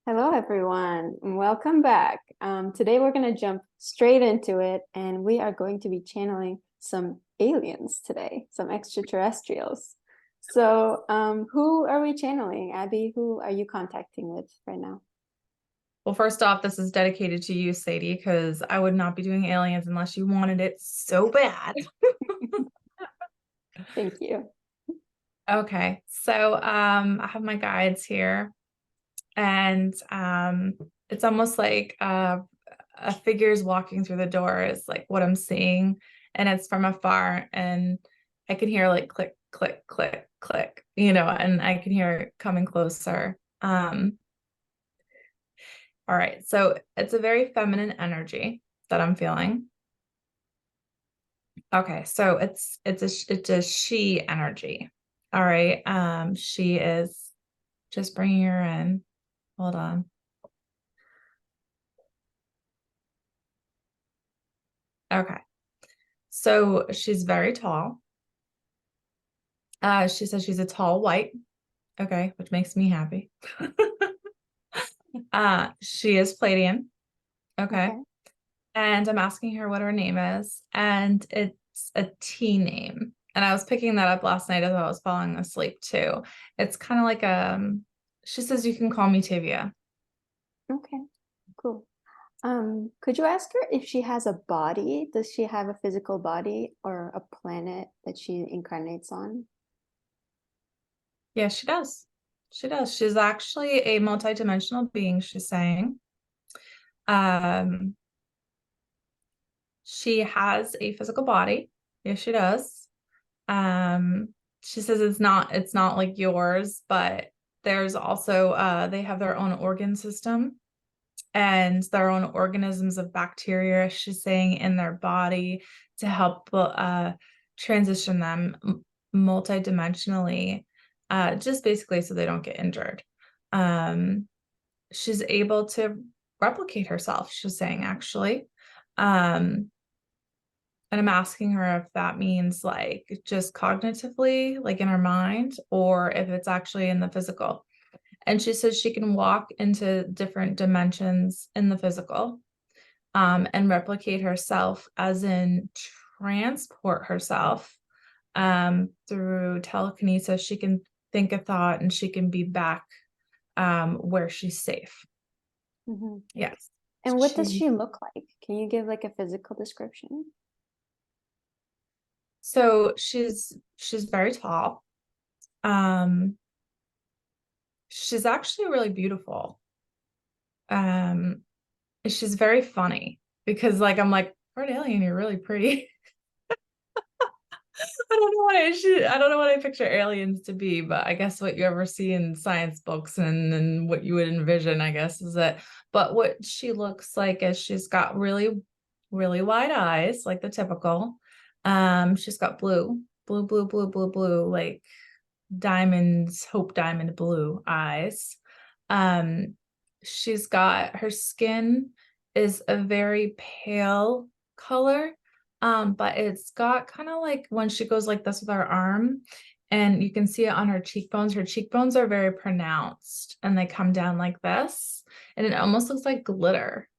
Hello, everyone, and welcome back. Today, we're going to jump straight into it, and we are going to be channeling some aliens today, some extraterrestrials. Who are we channeling? Abbie, who are you contacting with right now? Well, first off, this is dedicated to you, Sadie, because I would not be doing aliens unless you wanted it so bad. Thank you. Okay, so I have my guides here, and it's almost like a figure's walking through the door is like what I'm seeing, and it's from afar, and I can hear like click, click, click, click, and I can hear it coming closer. All right, so it's a very feminine energy that I'm feeling. Okay, so it's a she energy. All right. She is just bringing her in. Hold on. Okay. So she's very tall. She says she's a tall white. Okay, which makes me happy. She is Palladian. Okay. Okay. And I'm asking her what her name is, and it's a T name. And I was picking that up last night as I was falling asleep too. It's kind of like she says you can call me Tavia. Okay. Cool. Could you ask her if she has a body? Does she have a physical body or a planet that she incarnates on? Yeah, she does. She does. She's actually a multidimensional being, she's saying. Um, she has a physical body. Yes, she does. Um, she says it's not like yours, but there's also they have their own organ system and their own organisms of bacteria, she's saying, in their body to help transition them multidimensionally, just basically so they don't get injured. Um, she's able to replicate herself, she's saying, actually. Um, and I'm asking her if that means like just cognitively, like in her mind, or if it's actually in the physical. And she says she can walk into different dimensions in the physical, and replicate herself, as in transport herself through telekinesis. She can think a thought and she can be back where she's safe. Hmm. Yes. And what does She she look like? Can you give like a physical description? so she's very tall. Um, she's actually really beautiful. Um, she's very funny because like I'm like, for an alien, you're really pretty. I don't know what I picture aliens to be, but I guess what you ever see in science books and what you would envision, I guess, is that. But what she looks like is she's got really, really wide eyes, like the typical. She's got blue, like diamonds, hope diamond blue eyes. Um, she's got her skin is a very pale color, but it's got kind of like when she goes like this with her arm, and you can see it on her cheekbones. Her cheekbones are very pronounced and they come down like this, and it almost looks like glitter,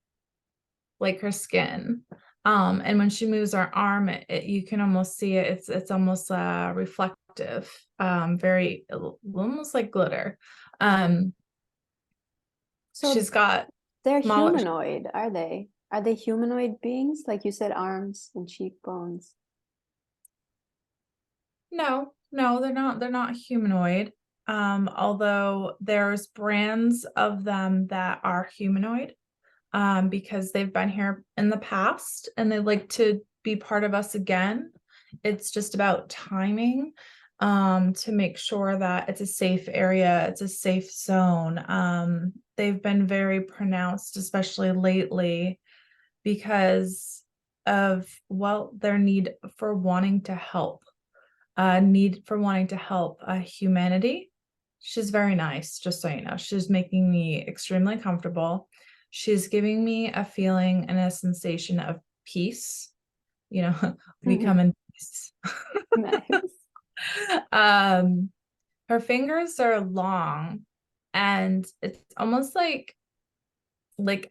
like her skin. And when she moves her arm, you can almost see it. It's almost reflective, very almost like glitter. Um, So she's got they're smaller. humanoid, are they? Are they humanoid beings? Like you said, arms and cheekbones. No, no, they're not. They're not humanoid. Although there's brands of them that are humanoid, because they've been here in the past and they like to be part of us again. It's just about timing, to make sure that it's a safe area, it's a safe zone. They've been very pronounced, especially lately, because of, well, their need for wanting to help humanity. She's very nice, just so you know. She's making me extremely comfortable. She's giving me a feeling and a sensation of peace. We come Mhm. in peace. Nice. um, her fingers are long, And it's almost like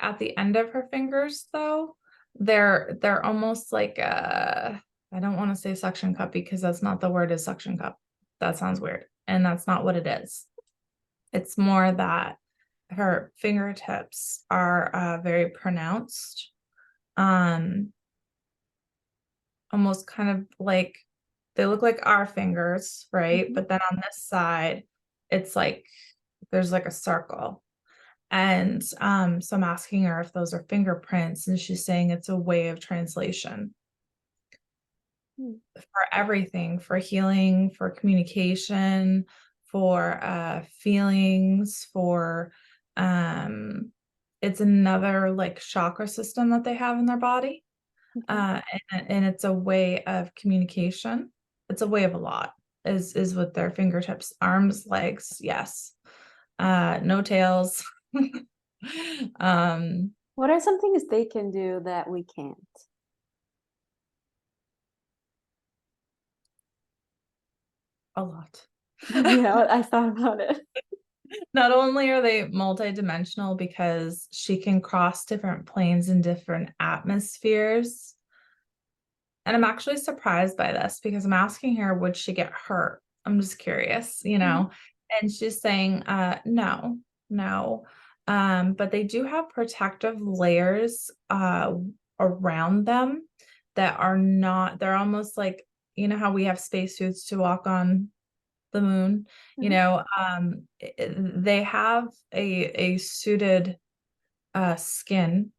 at the end of her fingers though, they're almost like I don't want to say suction cup because that's not the word, is suction cup. That sounds weird. And that's not what it is. It's more that her fingertips are very pronounced. Um, Almost kind of like they look like our fingers, right? Mhm. But then on this side, it's like there's like a circle. And so I'm asking her if those are fingerprints, and she's saying it's a way of translation Mm. for everything, for healing, for communication, for feelings, for um it's another like chakra system that they have in their body. Okay. And it's a way of communication. It's a way of a lot, is with their fingertips, arms, legs, yes. No tails. um What are some things they can do that we can't? a lot. Yeah, I thought about it. Not only are they multidimensional because she can cross different planes and different atmospheres. And I'm actually surprised by this because I'm asking her, would she get hurt? I'm just curious, you Mhm. know? And she's saying, no, no. But they do have protective layers around them that are not, they're almost like, you know how we have spacesuits to walk on the moon, Mhm. they have a suited skin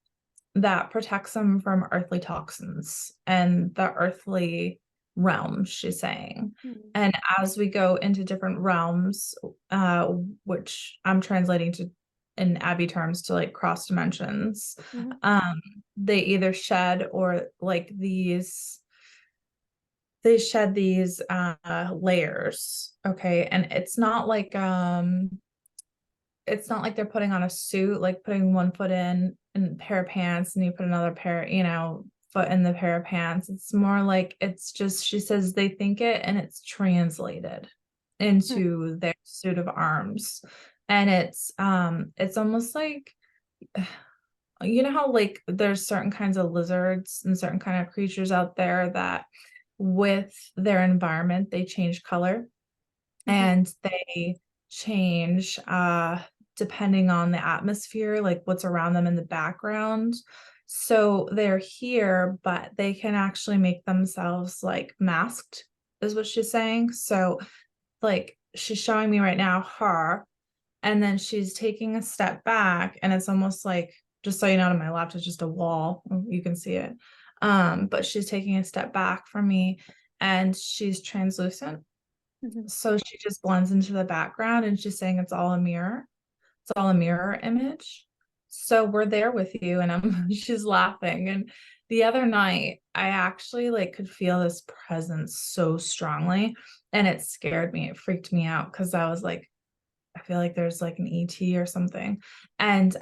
that protects them from earthly toxins and the earthly realm, she's saying. Mhm. And as we go into different realms, uh, which I'm translating to in Abbie terms to like cross dimensions, Mhm. um, they either shed or like they shed these layers. Okay. And it's not like they're putting on a suit, like putting one foot in and a pair of pants and you put another pair, foot in the pair of pants. It's more like it's just, she says they think it and it's translated Mm. into their suit of arms. And it's almost like, you know how like there's certain kinds of lizards and certain kind of creatures out there that with their environment they change color Mhm. and they change depending on the atmosphere, like what's around them in the background. So they're here, but they can actually make themselves like masked, is what she's saying. So like she's showing me right now her, and then she's taking a step back, and it's almost like, just so you know, on my laptop is just a wall. You can see it. But she's taking a step back from me and she's translucent, Mhm. so she just blends into the background and she's saying it's all a mirror. It's all a mirror image. So we're there with you. And she's laughing. And the other night, I actually like could feel this presence so strongly. And it scared me. It freaked me out because I was like, I feel like there's like an ET or something. And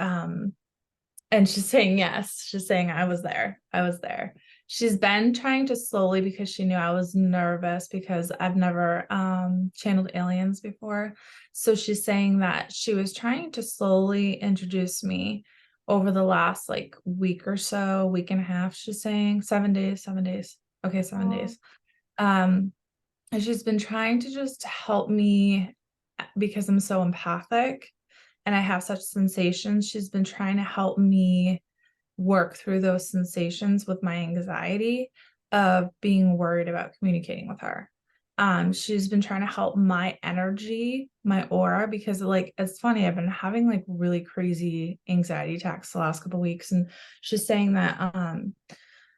and she's saying yes. She's saying I was there. I was there. She's been trying to slowly, because she knew I was nervous because I've never channeled aliens before. So she's saying that she was trying to slowly introduce me over the last like week or so, week and a half. She's saying 7 days, 7 days. Okay, seven Oh. days. Um, and she's been trying to just help me because I'm so empathic and I have such sensations. She's been trying to help me work through those sensations with my anxiety of being worried about communicating with her. She's been trying to help my energy, my aura, because like it's funny, I've been having like really crazy anxiety attacks the last couple of weeks, and she's saying that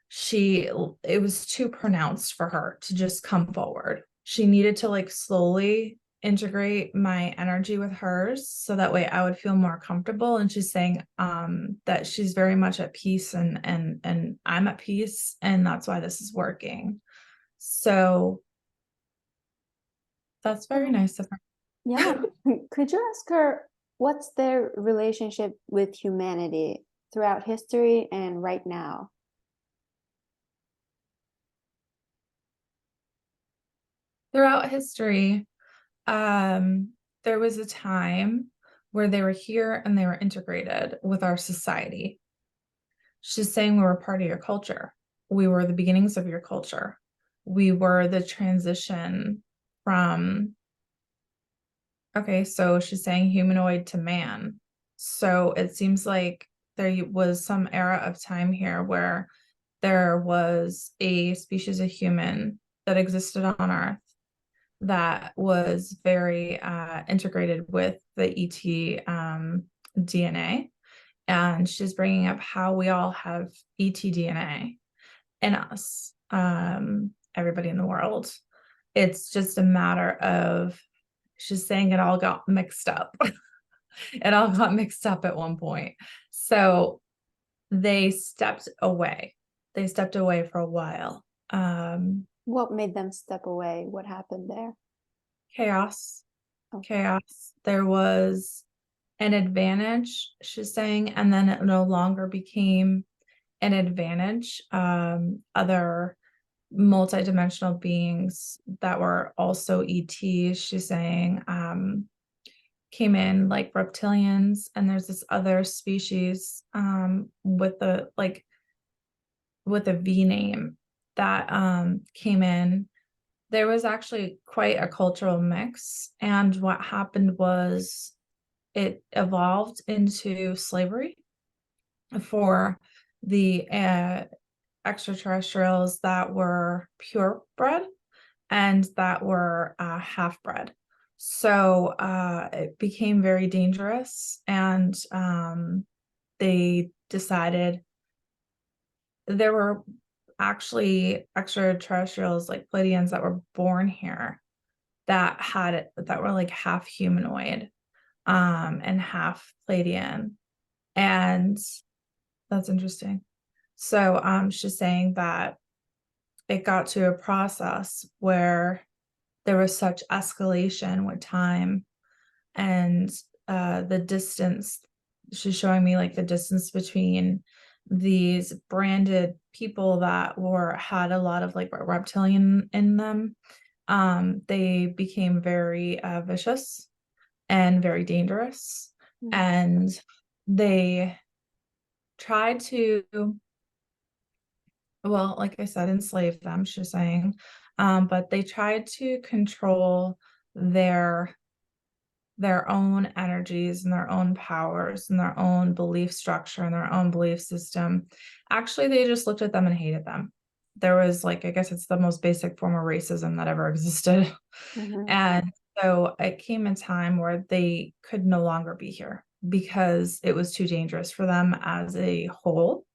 she it was too pronounced for her to just come forward. She needed to like slowly integrate my energy with hers so that way I would feel more comfortable. And she's saying that she's very much at peace, and I'm at peace, and that's why this is working. So that's very So, nice of her. yeah. Could you ask her what's their relationship with humanity throughout history and right now? Throughout history, there was a time where they were here and they were integrated with our society. She's saying we were part of your culture. We were the beginnings of your culture. We were the transition from, okay, so she's saying humanoid to man. So it seems like there was some era of time here where there was a species of human that existed on Earth that was very integrated with the ET DNA. And she's bringing up how we all have ET DNA in us, everybody in the world. It's just a matter of, she's saying it all got mixed up. It all got mixed up at one point. So they stepped away. They stepped away for a while. What made them step away? What happened there? Chaos. Oh. Chaos. There was an advantage, she's saying, and then it no longer became an advantage. Other multidimensional beings that were also ETs, she's saying, came in, like reptilians, and there's this other species with a V name that came in. There was actually quite a cultural mix, and what happened was it evolved into slavery for the extraterrestrials that were purebred and that were half-bred. So it became very dangerous, and they decided there were actually extraterrestrials like Pleiadians that were born here that were like half humanoid and half Pleiadian. And that's interesting. So she's saying that it got to a process where there was such escalation with time, and the distance, she's showing me like the distance between these branded people that had a lot of like reptilian in them. They became very vicious and very dangerous. And they tried to, well, like I said, enslave them, she's saying, but they tried to control their own energies and their own powers and their own belief structure and their own belief system. Actually, they just looked at them and hated them. There was like, I guess it's the most basic form of racism that ever existed. And so it came a time where they could no longer be here because it was too dangerous for them as a whole.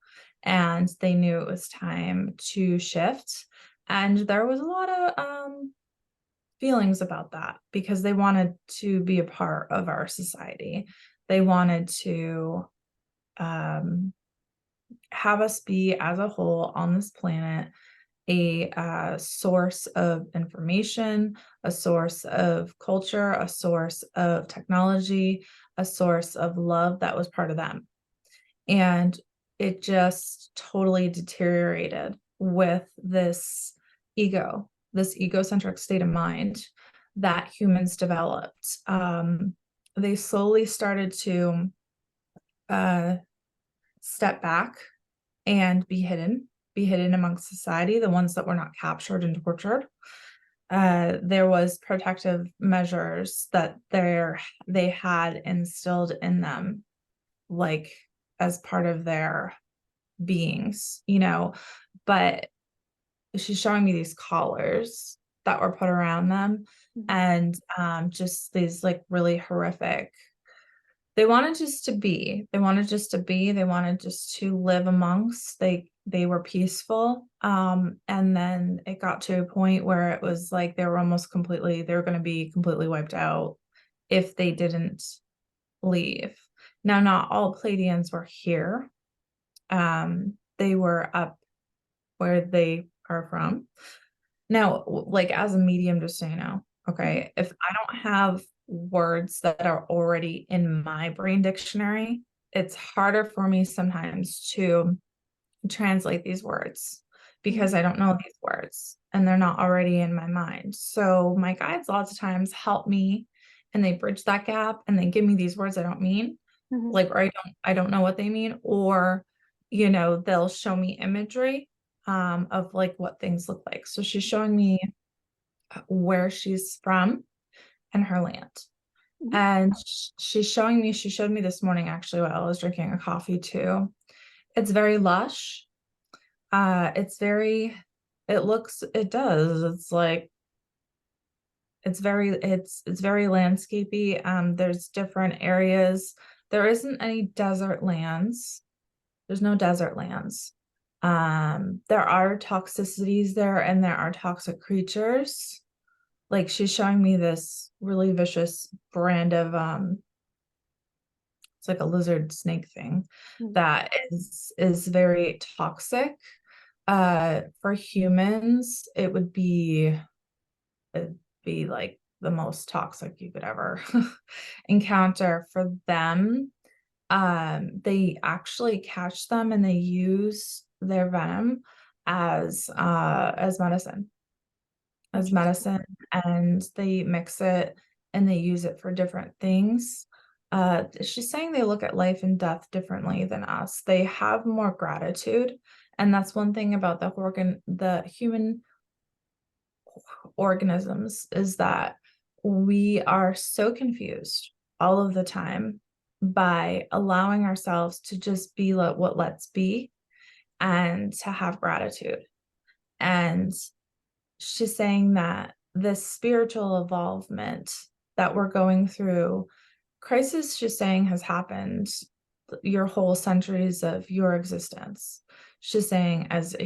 And they knew it was time to shift. And there was a lot of feelings about that because they wanted to be a part of our society. They wanted to have us be as a whole on this planet a source of information, a source of culture, a source of technology, a source of love that was part of them. And it just totally deteriorated with this egocentric state of mind that humans developed. They slowly started to step back and be hidden amongst society, the ones that were not captured and tortured. There was protective measures that they had instilled in them, like as part of their beings, but she's showing me these collars that were put around them, and just these like really horrific. They wanted just to be. They wanted just to live amongst. They were peaceful. And then it got to a point where it was like they were going to be completely wiped out if they didn't leave. Now, not all Pleiadians were here. They were up where they are from. Now, like as a medium, just so you know, okay, if I don't have words that are already in my brain dictionary, it's harder for me sometimes to translate these words because I don't know these words and they're not already in my mind. So my guides lots of times help me and they bridge that gap and they give me these words I don't mean, Mhm. like, or I don't know what they mean, or, you know, they'll show me imagery of like what things look like. So she's showing me where she's from and her land. Mhm. And she showed me this morning actually while I was drinking a coffee too. It's very lush. It's very, it does. It's like, it's very landscapey. There's different areas. There isn't any desert lands. There's no desert lands. There are toxicities there and there are toxic creatures. Like she's showing me this really vicious brand of it's like a lizard snake thing Mhm. that is very toxic. For humans, it'd be like the most toxic you could ever encounter. For them, they actually catch them and they use their venom as medicine, Interesting. and they mix it and they use it for different things. She's saying they look at life and death differently than us. They have more gratitude, and that's one thing about the human organisms, is that we are so confused all of the time by allowing ourselves to just be what let's be, and to have gratitude. And she's saying that this spiritual evolvement that we're going through, crisis, she's saying, has happened your whole centuries of your existence. She's saying as a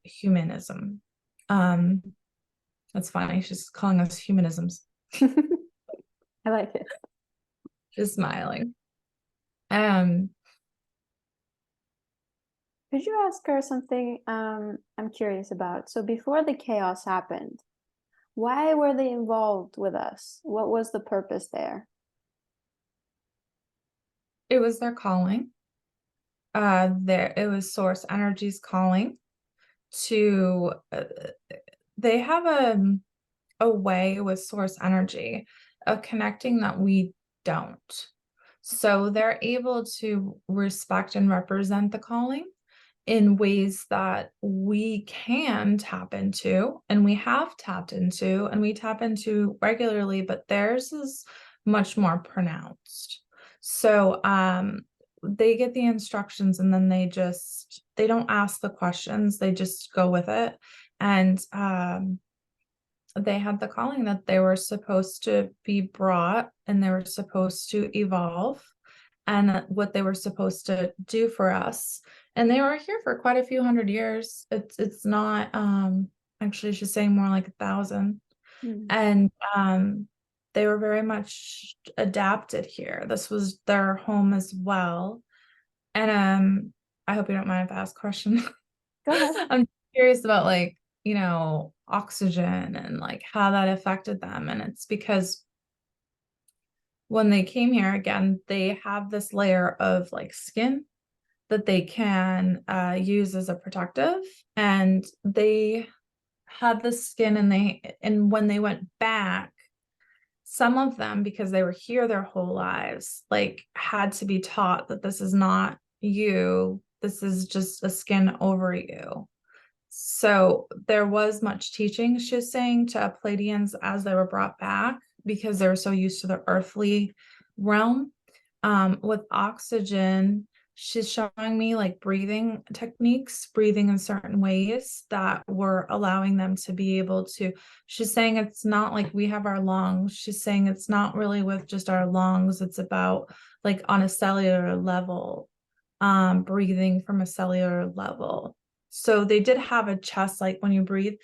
humanism. Um, that's funny. She's calling us humanisms. I like it. She's smiling. Um, Could you ask her something I'm curious about? So before the chaos happened, why were they involved with us? What was the purpose there? it was their calling. It was source energies calling to. They have a way with source energy of connecting that we don't. So they're able to respect and represent the calling in ways that we can tap into, and we have tapped into, and we tap into regularly, but theirs is much more pronounced. So they get the instructions and then they don't ask the questions, they just go with it. And they had the calling that they were supposed to be brought and they were supposed to evolve, and what they were supposed to do for us. And they were here for quite a few hundred years. It's not actually, she's saying more like 1,000. Mm. And they were very much adapted here. This was their home as well. And I hope you don't mind if I ask a question. Go ahead. I'm curious about, like, you know, oxygen and like how that affected them. And it's because when they came here again, they have this layer of like skin that they can use as a protective. And they had the skin, and when they went back, some of them, because they were here their whole lives, like had to be taught that this is not you, this is just a skin over you. So there was much teaching, she's saying, to Pleiadians as they were brought back because they were so used to the earthly realm. With oxygen, she's showing me like breathing techniques, breathing in certain ways that were allowing them to be able to. She's saying it's not like we have our lungs. She's saying it's not really with just our lungs. It's about like on a cellular level, breathing from a cellular level. So they did have a chest, like when you breathe,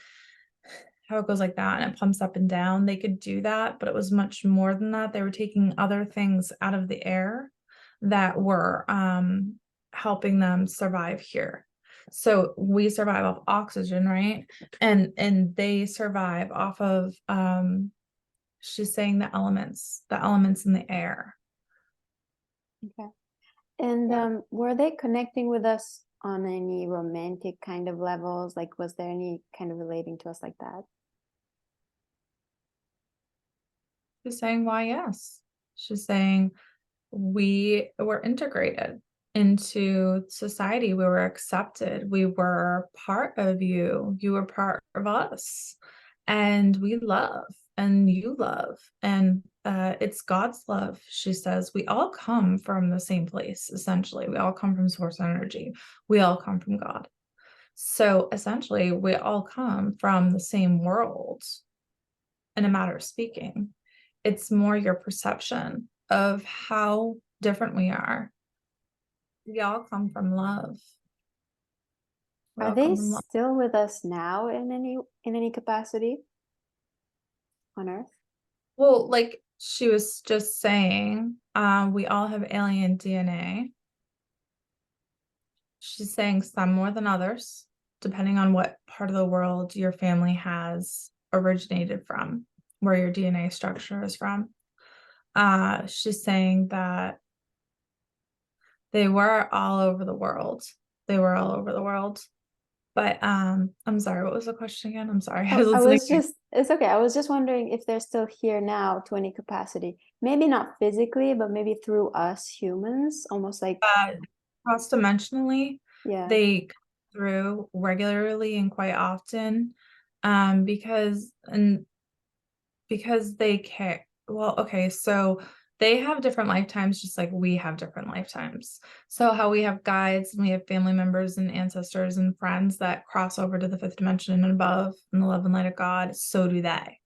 how it goes like that and it pumps up and down. They could do that, but it was much more than that. They were taking other things out of the air that were helping them survive here. So we survive off oxygen, right? And they survive off of she's saying the elements in the air. Okay. And Yeah. were they connecting with us on any romantic kind of levels? Like, was there any kind of relating to us like that? She's saying, why, yes. She's saying, we were integrated into society. We were accepted. We were part of you. You were part of us. And we love, and you love. And it's God's love, she says. We all come from the same place, essentially. We all come from source energy. We all come from God. So essentially, we all come from the same world in a matter of speaking. It's more your perception of how different we are. We all come from love. We Are all they come from love. still with us now in any capacity on Earth? Well, like she was just saying, we all have alien DNA. She's saying some more than others, depending on what part of the world your family has originated from, where your DNA structure is from. She's saying that they were all over the world. They were all over the world. But I'm sorry, what was the question again? I'm sorry. I was I listening. was just, it's okay. I was just wondering if they're still here now to any capacity. Maybe not physically, but maybe through us humans, almost like, Cross-dimensionally, yeah. they come through regularly and quite often, because they care. Well, okay, so they have different lifetimes, just like we have different lifetimes. So how we have guides and we have family members and ancestors and friends that cross over to the fifth dimension and above in the love and light of God, so do they.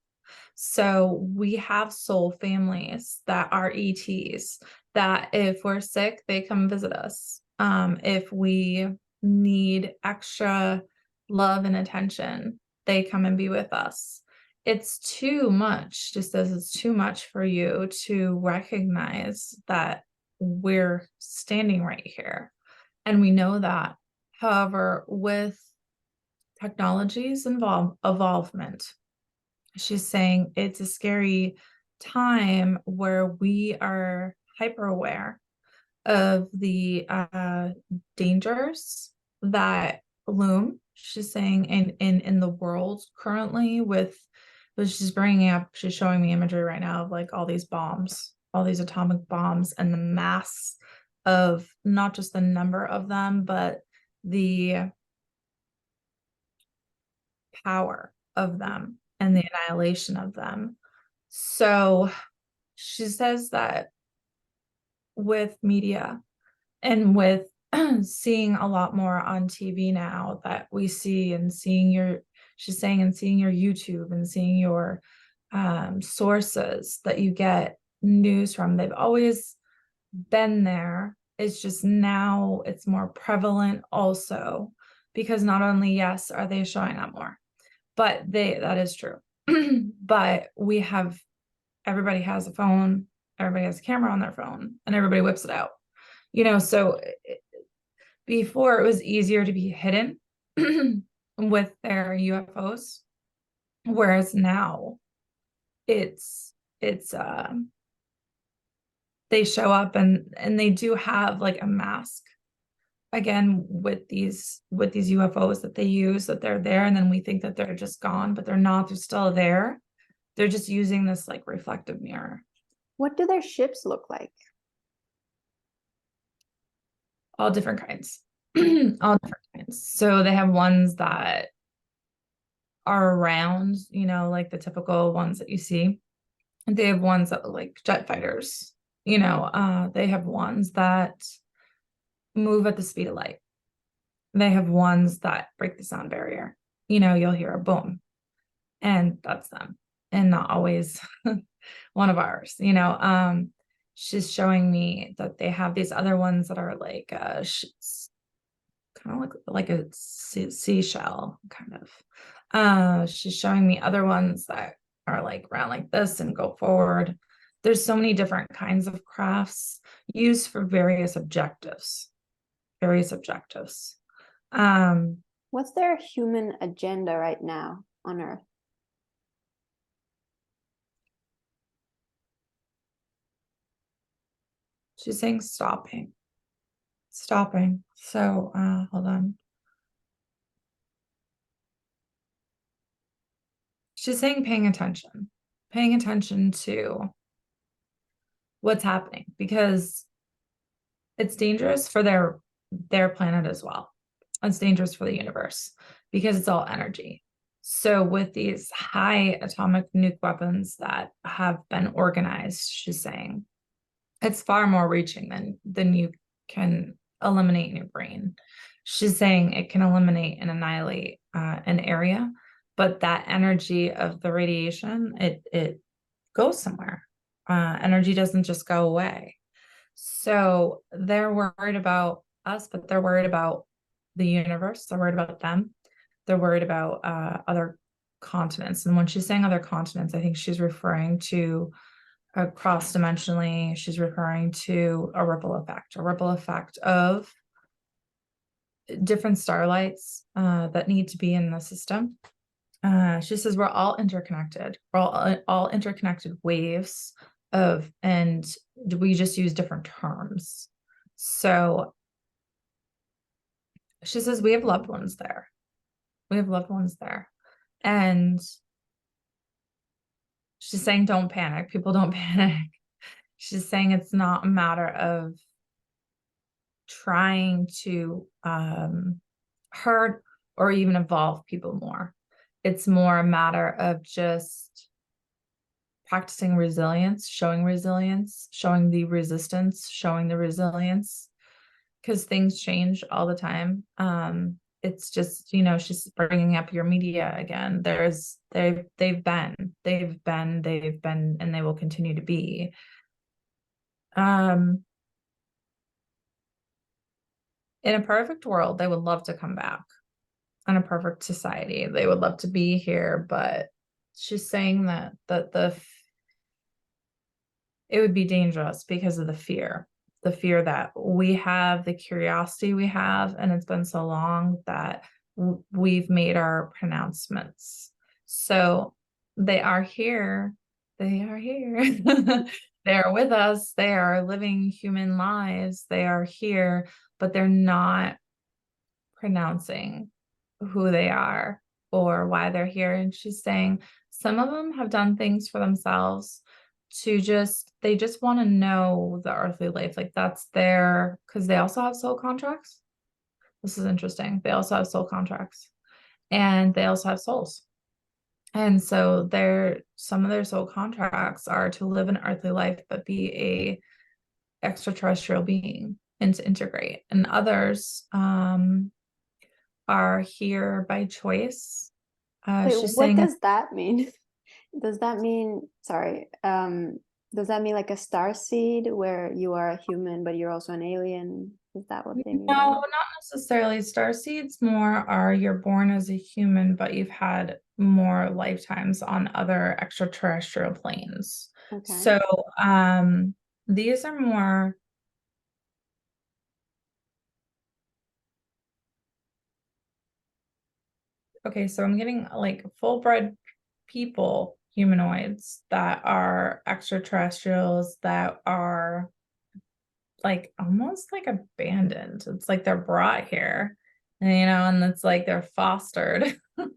So we have soul families that are ETs that if we're sick, they come visit us. If we need extra love and attention, they come and be with us. It's too much, just as it's too much for you to recognize that we're standing right here. And we know that. However, with technology's evolvement, she's saying it's a scary time where we are hyper aware of the dangers that loom. She's saying in the world currently with, but she's bringing up, she's showing me imagery right now of like all these bombs, all these atomic bombs, and the mass of not just the number of them, but the power of them and the annihilation of them. So she says that with media and with seeing a lot more on TV now, that we see and seeing your, she's saying, and seeing your YouTube and seeing your sources that you get news from, they've always been there. It's just now it's more prevalent also, because not only, yes, are they showing up more, but that is true. But we have, everybody has a phone, everybody has a camera on their phone, and everybody whips it out. So before it was easier to be hidden with their UFOs, whereas now it's they show up and they do have like a mask again with these UFOs that they use, that they're there, and then we think that they're just gone, but they're not. They're still there. They're just using this like reflective mirror. What do their ships look like? All different kinds. All different kinds. So they have ones that are around, like the typical ones that you see. And they have ones that look like jet fighters. They have ones that move at the speed of light. They have ones that break the sound barrier. You'll hear a boom, and that's them, and not always one of ours. She's showing me that they have these other ones that are like kind of like a seashell kind of. She's showing me other ones that are like round like this and go forward. There's so many different kinds of crafts used for various objectives. What's their human agenda right now on Earth? She's saying stopping. So hold on. She's saying paying attention. paying attention to what's happening, because it's dangerous for their planet as well. It's dangerous for the universe because it's all energy. So with these high atomic nuke weapons that have been organized, she's saying it's far more reaching than you can eliminate in your brain. She's saying it can eliminate and annihilate an area, but that energy of the radiation, it goes somewhere. Energy doesn't just go away. So they're worried about us, but they're worried about the universe. They're worried about them. They're worried about other continents. And when she's saying other continents, I think she's referring to cross dimensionally. She's referring to a ripple effect of different starlights that need to be in the system. She says we're all interconnected. We're all interconnected waves of, and we just use different terms. So she says we have loved ones there. We have loved ones there. And she's saying don't panic. People don't panic. She's saying it's not a matter of trying to hurt or even involve people more. It's more a matter of just practicing resilience, showing the resistance, showing the resilience, because things change all the time. It's just, you know, she's bringing up your media again. They've been, and they will continue to be. In a perfect world, they would love to come back. In a perfect society, they would love to be here, but she's saying that it would be dangerous because of the fear that we have, the curiosity we have, and it's been so long that we've made our pronouncements. So they are here. They are here. They are with us. They are living human lives. They are here, but they're not pronouncing who they are or why they're here. And she's saying some of them have done things for themselves they just want to know the earthly life. Like that's because they also have soul contracts. This is interesting. They also have soul contracts and they also have souls. And so some of their soul contracts are to live an earthly life, but be a extraterrestrial being and to integrate. And others are here by choice. Wait, She's what saying does that mean? Does that mean, sorry, does that mean like a star seed where you are a human, but you're also an alien? Is that what they mean by no, that? not necessarily. Star seeds more are you're born as a human, but you've had more lifetimes on other extraterrestrial planes. Okay. So these are more. Okay, so I'm getting like full-bred people, humanoids that are extraterrestrials that are like almost like abandoned. It's like they're brought here, and, you know, and it's like they're fostered, you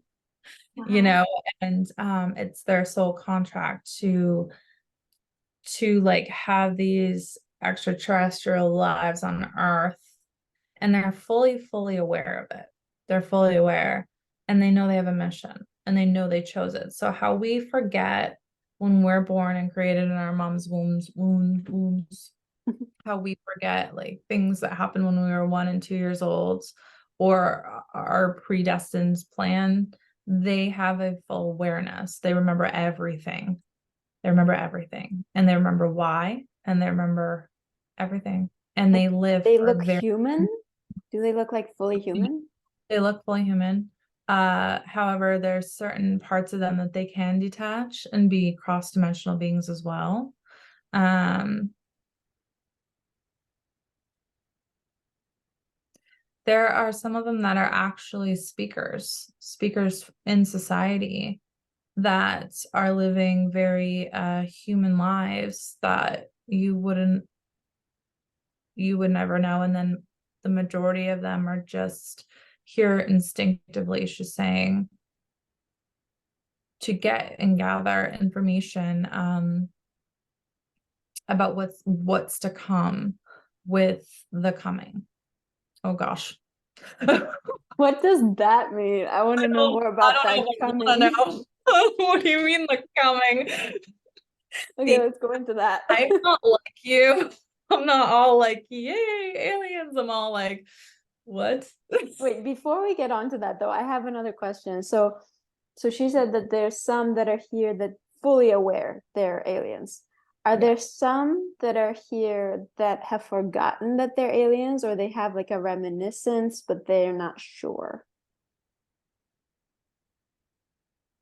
Wow. know, and it's their sole contract to like have these extraterrestrial lives on Earth, and they're fully aware of it. They're fully aware, and they know they have a mission, and they know they chose it. So how we forget when we're born and created in our mom's wombs, how we forget like things that happened when we were 1 and 2 years old or our predestined plan, they have a full awareness. They remember everything. They remember everything, and they remember why, and they remember everything, and they live They for look human? Do they look like fully human? they look fully human. However, there's certain parts of them that they can detach and be cross-dimensional beings as well. There are some of them that are actually speakers in society that are living very human lives that you would never know. And then the majority of them are just here instinctively, she's saying, to get and gather information about what's to come with the coming. Oh gosh. What does that mean? I want to know more I about don't that know what you want to coming. know. What do you mean the coming? Okay, See, let's go into that. I'm not like you. I'm not all like, yay, aliens. I'm all like, what? Wait, before we get on to that though, I have another question. So she said that there's some that are here that fully aware they're aliens. Are there some that are here that have forgotten that they're aliens, or they have like a reminiscence, but they're not sure?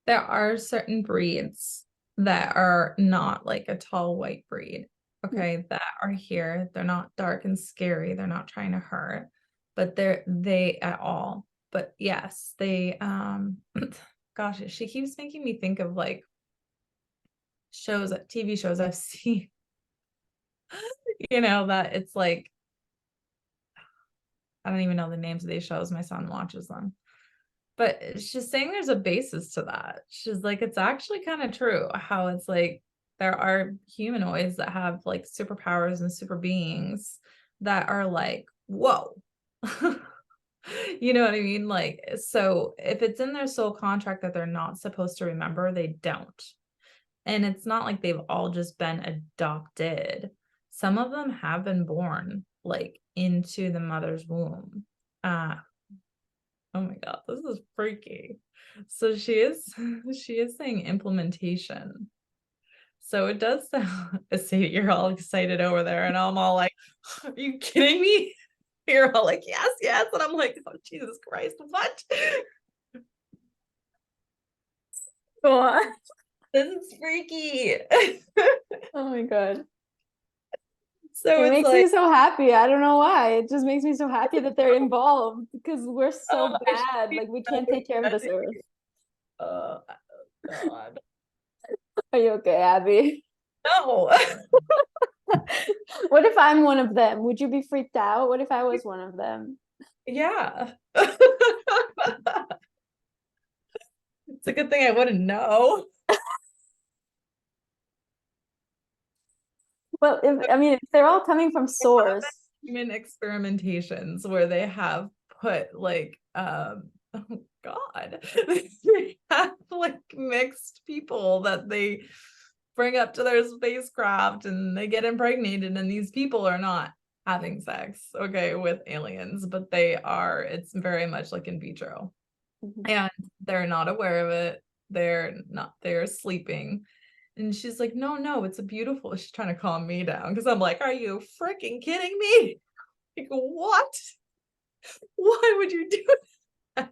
There are certain breeds that are not like a tall white breed, okay, that are here. They're not dark and scary. They're not trying to hurt, but they at all. But yes, they gosh, she keeps making me think of like TV shows I've seen, that it's like I don't even know the names of these shows. My son watches them. But she's saying there's a basis to that. She's like, it's actually kind of true how it's like there are humanoids that have like superpowers and super beings that are like, whoa. You know what I mean? Like, so if it's in their soul contract that they're not supposed to remember, they don't. And it's not like they've all just been adopted. Some of them have been born like into the mother's womb. Oh my God, this is freaky. So she is saying implementation. So it does sound, Sadie, you're all excited over there, and I'm all like, are you kidding me? You're all like, yes, yes. And I'm like, oh, Jesus Christ, what? Go on. This is freaky. Oh my God. So It it's makes like, me so happy. I don't know why. It just makes me so happy that they're involved because we're so oh, I should bad. be Like we so can't take care of this earth. excited. Oh, God. Are you okay, Abby? No. What if I'm one of them? Would you be freaked out? What if I was one of them? Yeah. It's a good thing I wouldn't know. Well, if they're all coming from source. Human experimentations where they have put like oh God, they have like mixed people that they bring up to their spacecraft and they get impregnated, and these people are not having sex, okay, with aliens, but it's very much like in vitro. Mhm. And they're not aware of it. They're sleeping. And she's like, no, it's a beautiful. She's trying to calm me down because I'm like, are you freaking kidding me? Like, what? Why would you do that?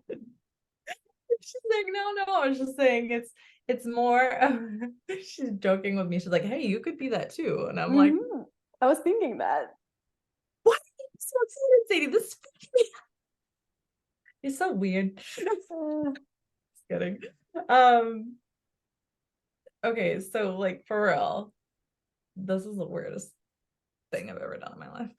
She's like, no. I was just saying it's more. She's joking with me. She's like, hey, you could be that too. And I'm like, I was thinking that. what? Are you so excited, Sadie? This is so weird. Just kidding. Um. Okay, so like for real, this is the weirdest thing I've ever done in my life.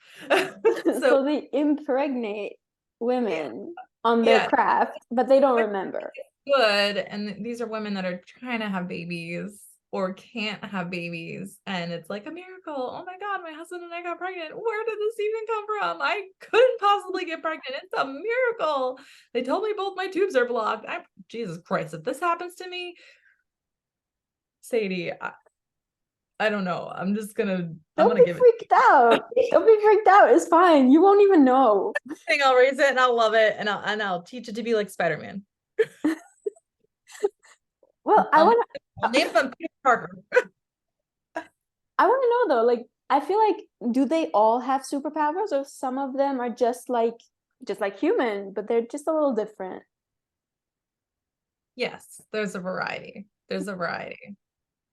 So So they impregnate women on their yeah, craft, but they don't remember. good. And these are women that are trying to have babies or can't have babies. And it's like a miracle. Oh my God, my husband and I got pregnant. Where did this even come from? I couldn't possibly get pregnant. It's a miracle. They told me both my tubes are blocked. Jesus Christ, if this happens to me, Sadie, I don't know. I'm Don't gonna be give it. freaked out. Don't be freaked out. It's fine. You won't even know. I think I'll raise it and I'll love it and I'll teach it to be like Spider-Man. Well, I'll name them Peter Parker. I want to know though, like I feel like do they all have superpowers or some of them are just like human, but they're just a little different. Yes, there's a variety. There's a variety.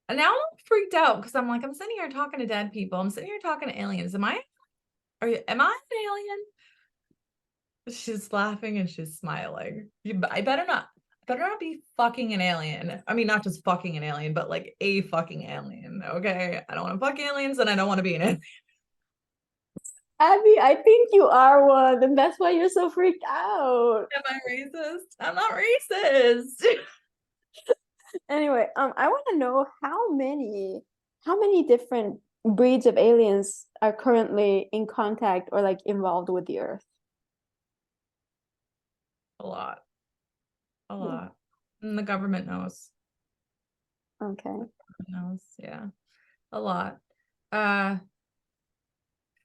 And now I'm freaked out because I'm like, I'm sitting here talking to dead people. I'm sitting here talking to aliens. Am I an alien? She's laughing and she's smiling. I better not be fucking an alien. I mean, not just fucking an alien, but like a fucking alien. Okay. I don't want to fuck aliens and I don't want to be an alien. Abbie, I think you are one, and that's why you're so freaked out. Am I racist? I'm not racist. Anyway, I want to know how many different breeds of aliens are currently in contact or like involved with the Earth. A lot. A Hmm. lot. And the government knows. Okay. Knows, yeah. A lot. Uh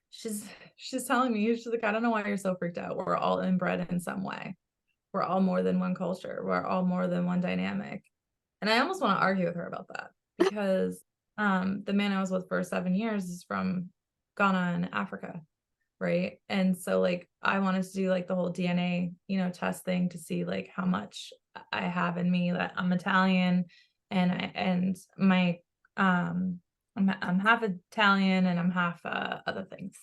she's telling me, she's like, I don't know why you're so freaked out. We're all inbred in some way. We're all more than one culture. We're all more than one dynamic. And I almost want to argue with her about that because the man I was with for 7 years is from Ghana and Africa, right? And so like I wanted to do like the whole DNA, test thing to see like how much I have in me, that I'm Italian and my I'm half Italian and I'm half other things.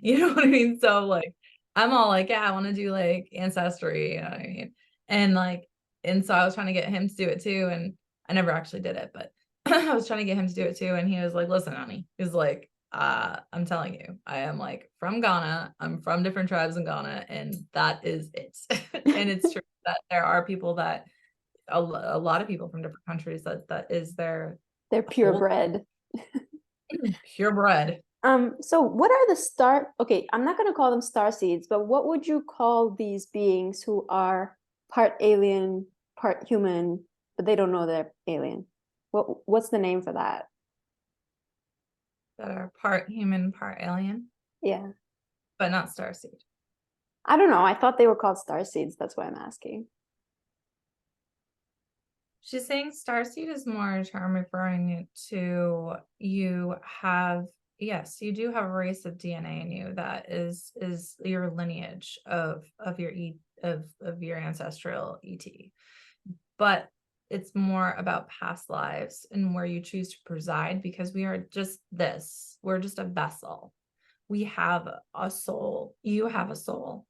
You know what I mean? So like I'm all like, yeah, I want to do like ancestry, you know what I mean? And like and so I was trying to get him to do it too, and I never actually did it, but I was trying to get him to do it too, and he was like, listen, honey, he's like, I'm telling you, I am like from Ghana. I'm from different tribes in Ghana, and that is it. And it's true that there are people that a lot of people from different countries that is their They're whole purebred. purebred. So what are the okay, I'm not gonna call them star seeds, but what would you call these beings who are part alien, part human, but they don't know they're alien? What's the name for that? That are part human, part alien, Yeah. but not starseed. I don't know. I thought they were called star seeds. That's why I'm asking. She's saying starseed is more a term referring to you have, yes, you do have a race of DNA in you that is your lineage of your of your ancestral ET. But it's more about past lives and where you choose to preside, because we are just this. We're just a vessel. We have a soul. You have a soul.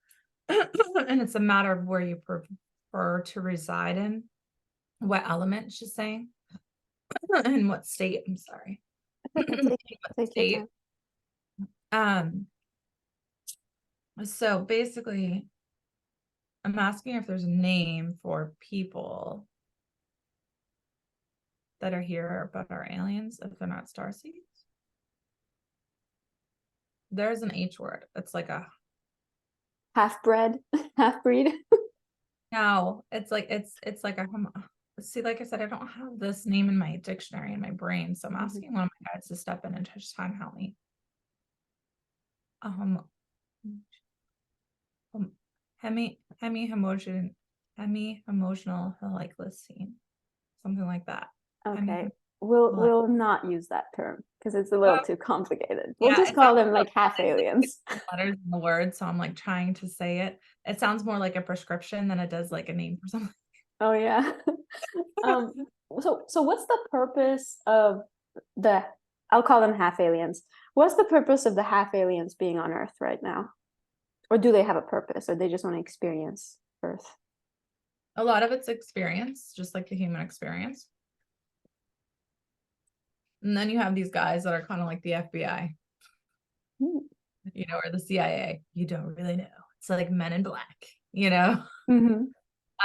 And it's a matter of where you prefer to reside in, what element she's saying, and what state. I'm sorry. Okay, What take your state. time. Um, so basically, I'm asking if there's a name for people that are here but are aliens if they're not starseeds. There's an H word. It's like a Half bred, half breed. no, it's like it's like a see, like I said, I don't have this name in my dictionary in my brain. So I'm asking one of my guides to step in and just try and help me. Um hemi emotional like listing, something like that. Okay. Hemi We'll not use that term because it's a little too complicated. We'll yeah, just it call sounds them like half aliens. letters in the word, so I'm like trying to say it. It sounds more like a prescription than it does like a name for something. Oh yeah. Um, so what's the purpose of the, I'll call them half aliens. What's the purpose of the half aliens being on Earth right now? Or do they have a purpose, or they just want to experience Earth? A lot of it's experience, just like the human experience. And then you have these guys that are kind of like the FBI, Hmm. or the CIA. You don't really know. It's like Men in Black, Mhm.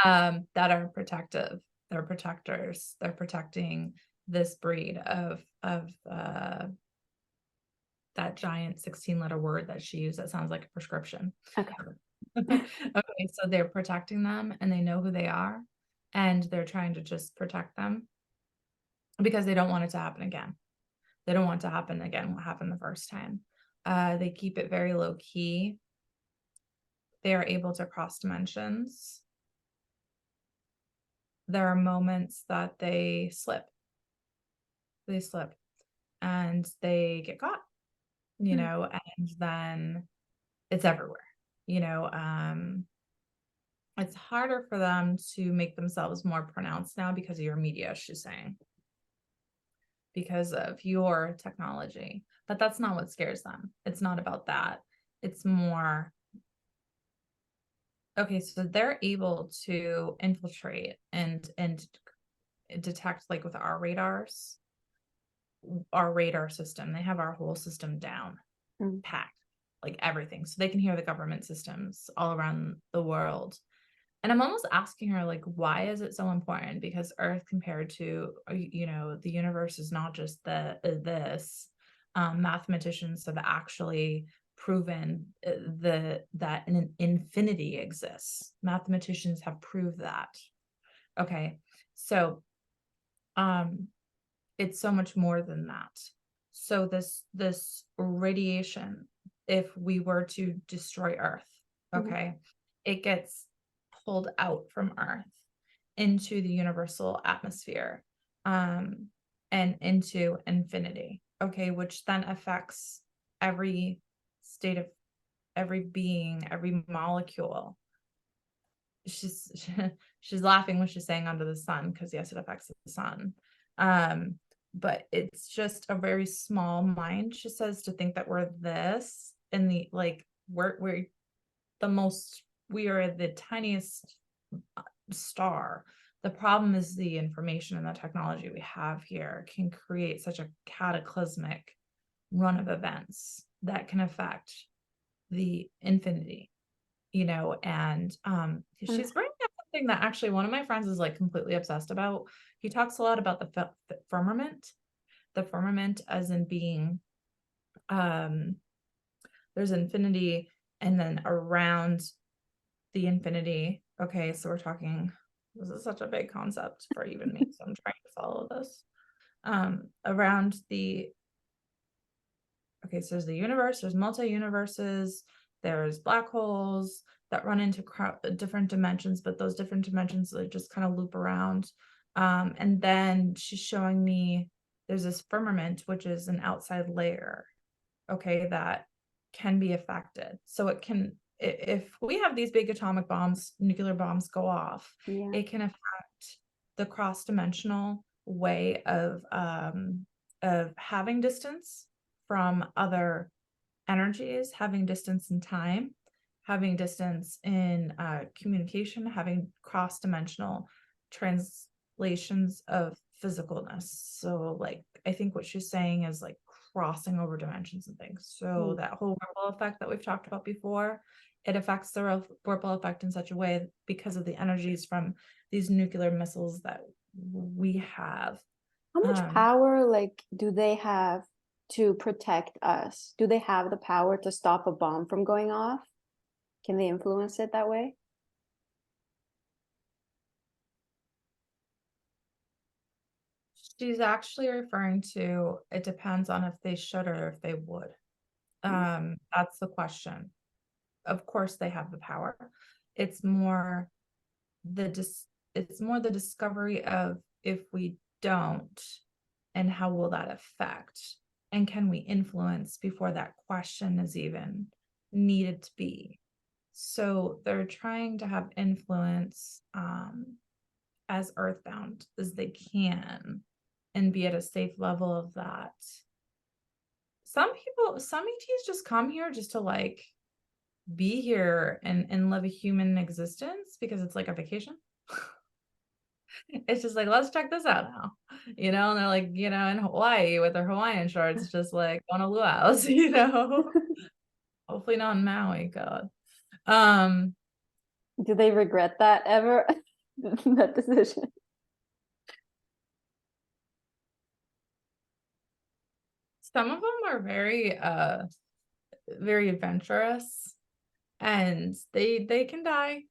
that are protective. They're protectors. They're protecting this breed of that giant 16-letter word that she used that sounds like a prescription. Okay. Okay, so they're protecting them and they know who they are, and they're trying to just protect them because they don't want it to happen again. They don't want it to happen again what happened the first time. They keep it very low key. They are able to cross dimensions. There are moments that they slip. They slip and they get caught, and then it's everywhere. You know, it's harder for them to make themselves more pronounced now because of your media, she's saying, because of your technology. But that's not what scares them. It's not about that. It's more, okay, so they're able to infiltrate and detect, like with our radar system. They have our whole system down, Mm. packed, like everything. So they can hear the government systems all around the world. And I'm almost asking her, like, why is it so important? Because Earth compared to, the universe is not just this. Mathematicians have actually proven that an infinity exists. Mathematicians have proved that. Okay, so it's so much more than that. So this radiation, if we were to destroy Earth, okay, it gets pulled out from Earth into the universal atmosphere, and into infinity, okay, which then affects every state of every being, every molecule. She's she's laughing when she's saying under the sun, because yes, it affects the sun. Um, but it's just a very small mind, she says, to think that we're this in the like we're the most we are the tiniest star. The problem is the information and the technology we have here can create such a cataclysmic run of events that can affect the infinity, and she's bringing up something that actually one of my friends is like completely obsessed about. He talks a lot about the firmament as in being, there's infinity, and then around the infinity. Okay, so we're talking, this is such a big concept for even me, so I'm trying to follow this. Around the Okay, so there's the universe, there's multi-universes, there's black holes that run into different dimensions, but those different dimensions, they just kind of loop around. And then she's showing me there's this firmament, which is an outside layer, okay, that can be affected. So it can, if we have these big atomic bombs, nuclear bombs go off, Yeah. it can affect the cross-dimensional way of having distance from other energies, having distance in time, having distance in communication, having cross-dimensional translations of physicalness. So like, I think what she's saying is like crossing over dimensions and things. So that whole ripple effect that we've talked about before, it affects the ripple effect in such a way because of the energies from these nuclear missiles that we have. How much power, like, do they have to protect us? Do they have the power to stop a bomb from going off? Can they influence it that way? She's actually referring to, it depends on if they should or if they would. That's the question. Of course they have the power. It's more the discovery of, if we don't, and how will that affect, and can we influence before that question is even needed to be. So they're trying to have influence as earthbound as they can and be at a safe level of that. Some ETs just come here just to like be here and live a human existence because it's like a vacation. It's just like, let's check this out now, and they're like, in Hawaii with their Hawaiian shorts, just like on a luau's, hopefully not in Maui, God. Do they regret that ever? That decision? Some of them are very very adventurous, and they can die.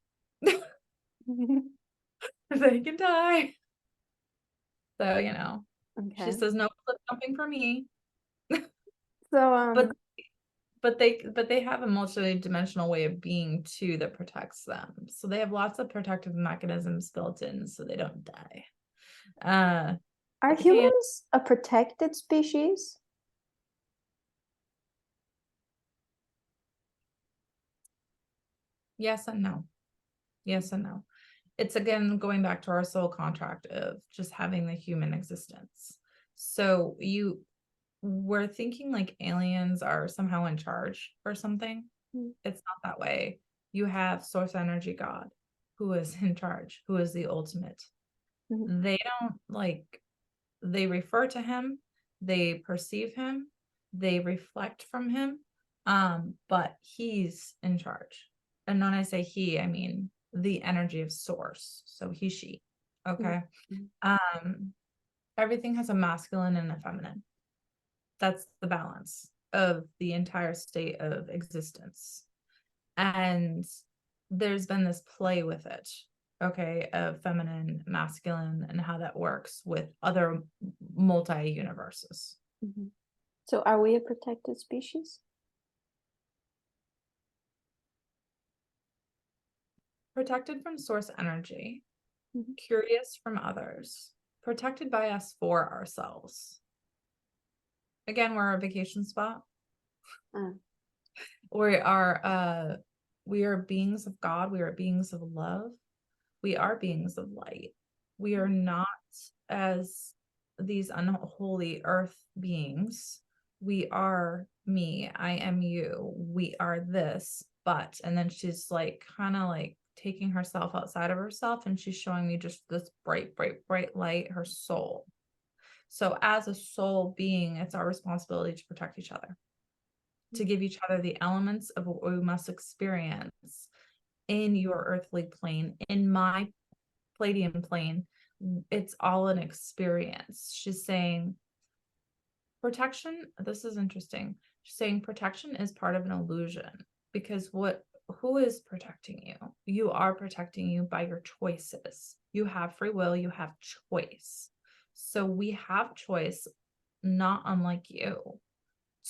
They can die. So, she Okay. says no cliff jumping for me. So But they have a multi-dimensional way of being too that protects them. So they have lots of protective mechanisms built in so they don't die. are But humans a protected species? yes and no. Yes and no. It's again going back to our soul contract of just having the human existence. So we're thinking like aliens are somehow in charge or something. It's not that way. You have source energy God, who is in charge, who is the ultimate. They don't they refer to him, they perceive him, they reflect from him, but he's in charge. And when I say he, I mean the energy of source. So he, she. Okay. Mm-hmm. Everything has a masculine and a feminine. That's the balance of the entire state of existence. And there's been this play with it, okay, of feminine, masculine, and how that works with other multi-universes. Mm-hmm. So are we a protected species? Protected from source energy, Mm-hmm. curious from others, protected by us for ourselves. Again, we're a vacation spot. We are beings of God. We are beings of love. We are beings of light. We are not as these unholy earth beings. We are me. I am you. We are this. But, and then she's like kind of like taking herself outside of herself, and she's showing me just this bright, bright, bright light, her soul. So as a soul being, it's our responsibility to protect each other, to give each other the elements of what we must experience in your earthly plane, in my Palladian plane. It's all an experience. She's saying protection, this is interesting. She's saying protection is part of an illusion, because who is protecting you? You are protecting you by your choices. You have free will, you have choice. So we have choice, not unlike you,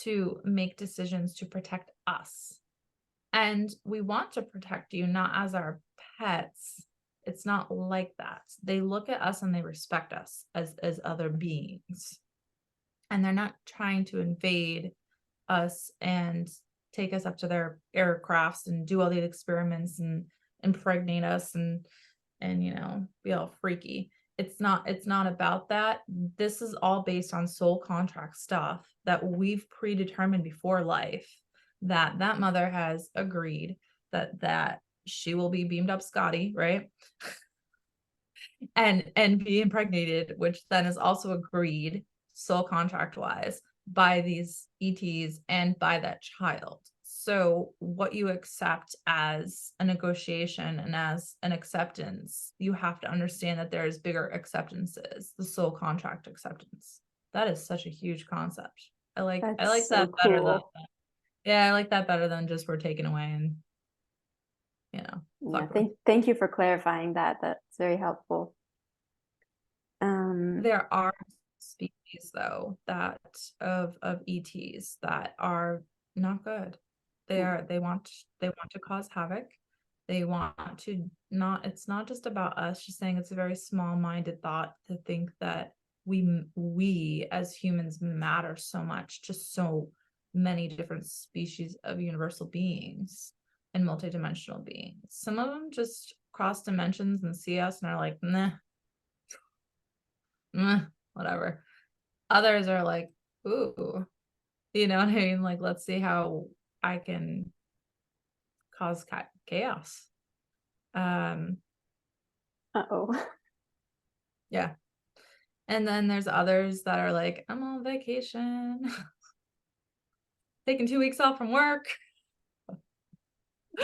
to make decisions to protect us. And we want to protect you not as our pets. It's not like that. They look at us and they respect us as other beings. And they're not trying to invade us and take us up to their aircrafts and do all these experiments and impregnate us and be all freaky. It's not about that. This is all based on soul contract stuff that we've predetermined before life, that mother has agreed that she will be beamed up Scotty, right? and be impregnated, which then is also agreed soul contract wise by these ETs and by that child. So what you accept as a negotiation and as an acceptance, you have to understand that there's bigger acceptances, the soul contract acceptance. That is such a huge concept. I like so that better than, cool. I like that better than just we're taken away and Yeah, thank you for clarifying that. That's very helpful. There are species though that of ETs that are not good. They want to cause havoc. They want to not, it's not just about us. She's saying it's a very small-minded thought to think that we as humans matter so much to so many different species of universal beings and multidimensional beings. Some of them just cross dimensions and see us and are like, nah, whatever. Others are like, ooh, you know what I mean? Like, let's see how I can cause chaos. Uh-oh. Yeah. And then there's others that are like, I'm on vacation, taking 2 weeks off from work,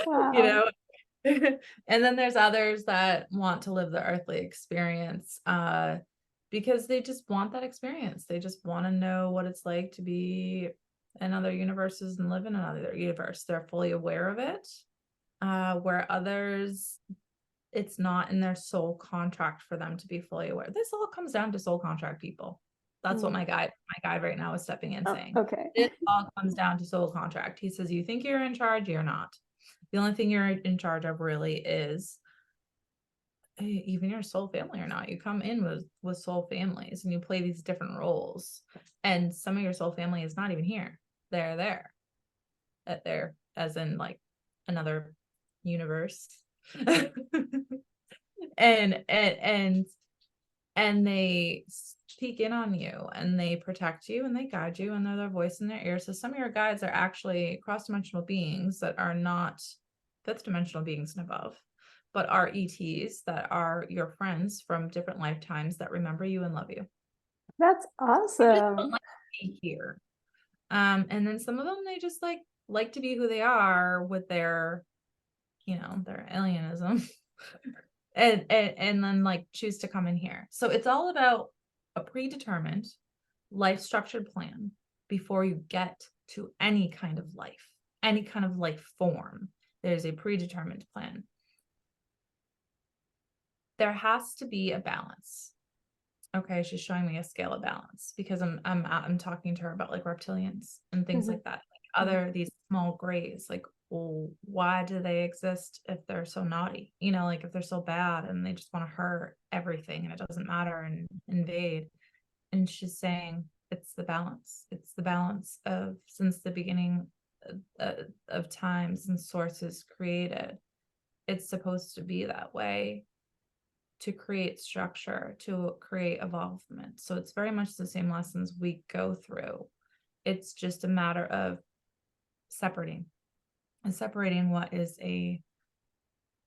Wow. And then there's others that want to live the earthly experience, because they just want that experience. They just want to know what it's like to be in other universes and live in another universe. They're fully aware of it, where others, it's not in their soul contract for them to be fully aware. This all comes down to soul contract, people. That's what my guide right now is stepping in saying. Okay. It all comes down to soul contract. He says, you think you're in charge, you're not. The only thing you're in charge of really is even your soul family or not. You come in with soul families and you play these different roles, and some of your soul family is not even here. They're there as in like another universe. and they speak in on you and they protect you and they guide you and they're their voice in their ear. So some of your guides are actually cross-dimensional beings that are not fifth dimensional beings and above, but are ETs that are your friends from different lifetimes that remember you and love you. That's awesome. Don't like to be here. And then some of them, they just like to be who they are with their, their alienism. And then like choose to come in here. So it's all about a predetermined life structured plan before you get to any kind of life form. There's a predetermined plan. There has to be a balance. Okay, she's showing me a scale of balance because I'm talking to her about like reptilians and things Mhm. like that. Like these small grays, like, well, why do they exist if they're so naughty? Like if they're so bad and they just want to hurt everything and it doesn't matter and invade. And she's saying it's the balance. It's the balance of since the beginning of time, since sources created. It's supposed to be that way to create structure, to create evolvement. So it's very much the same lessons we go through. It's just a matter of separating what is a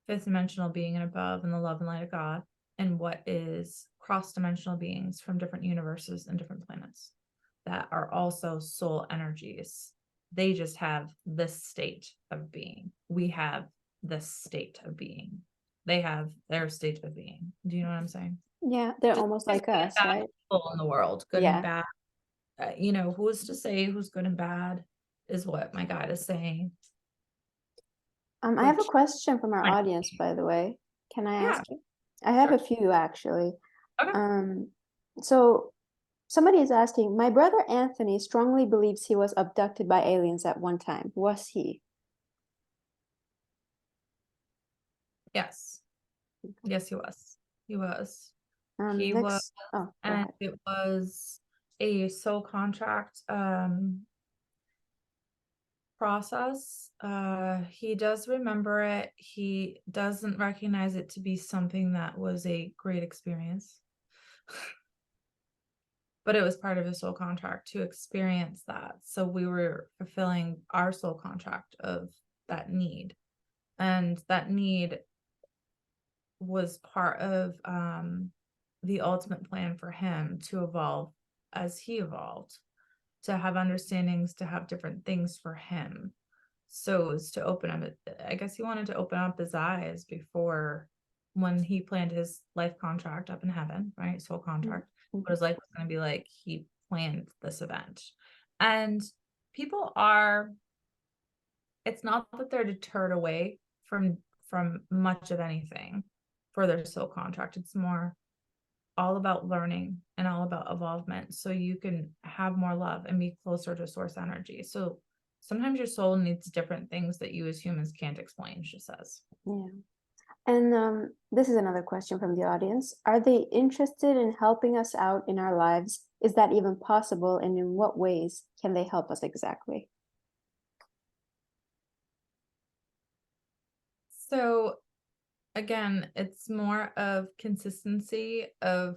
fifth dimensional being and above in the love and light of God, and what is cross-dimensional beings from different universes and different planets that are also soul energies. They just have this state of being. We have this state of being. They have their state of being. Do you know what I'm saying? Yeah, they're Just almost there's like good and us, bad right? people in the world, good and Yeah. bad. Who's to say who's good and bad is what my guide is saying. I have a Which, question from our audience, by the way. Can I yeah, ask you? I have a sure. few actually. Okay. So somebody is asking, my brother Anthony strongly believes he was abducted by aliens at one time. Was he? Yes. Yes, he was. He was. He was, Next, oh, go and ahead. it was a soul contract process. He does remember it. He doesn't recognize it to be something that was a great experience. But it was part of his soul contract to experience that. So we were fulfilling our soul contract of that need. And that need was part of the ultimate plan for him to evolve as he evolved, to have understandings, to have different things for him. So it was to open up, I guess he wanted to open up his eyes before when he planned his life contract up in heaven, right? Soul contract, what his life was going to be like. He planned this event. And people are, it's not that they're deterred away from much of anything for their soul contract. It's more all about learning and all about evolvement so you can have more love and be closer to source energy. So sometimes your soul needs different things that you as humans can't explain, she says. Yeah. And this is another question from the audience. Are they interested in helping us out in our lives? Is that even possible? And in what ways can they help us exactly? So again, it's more of consistency of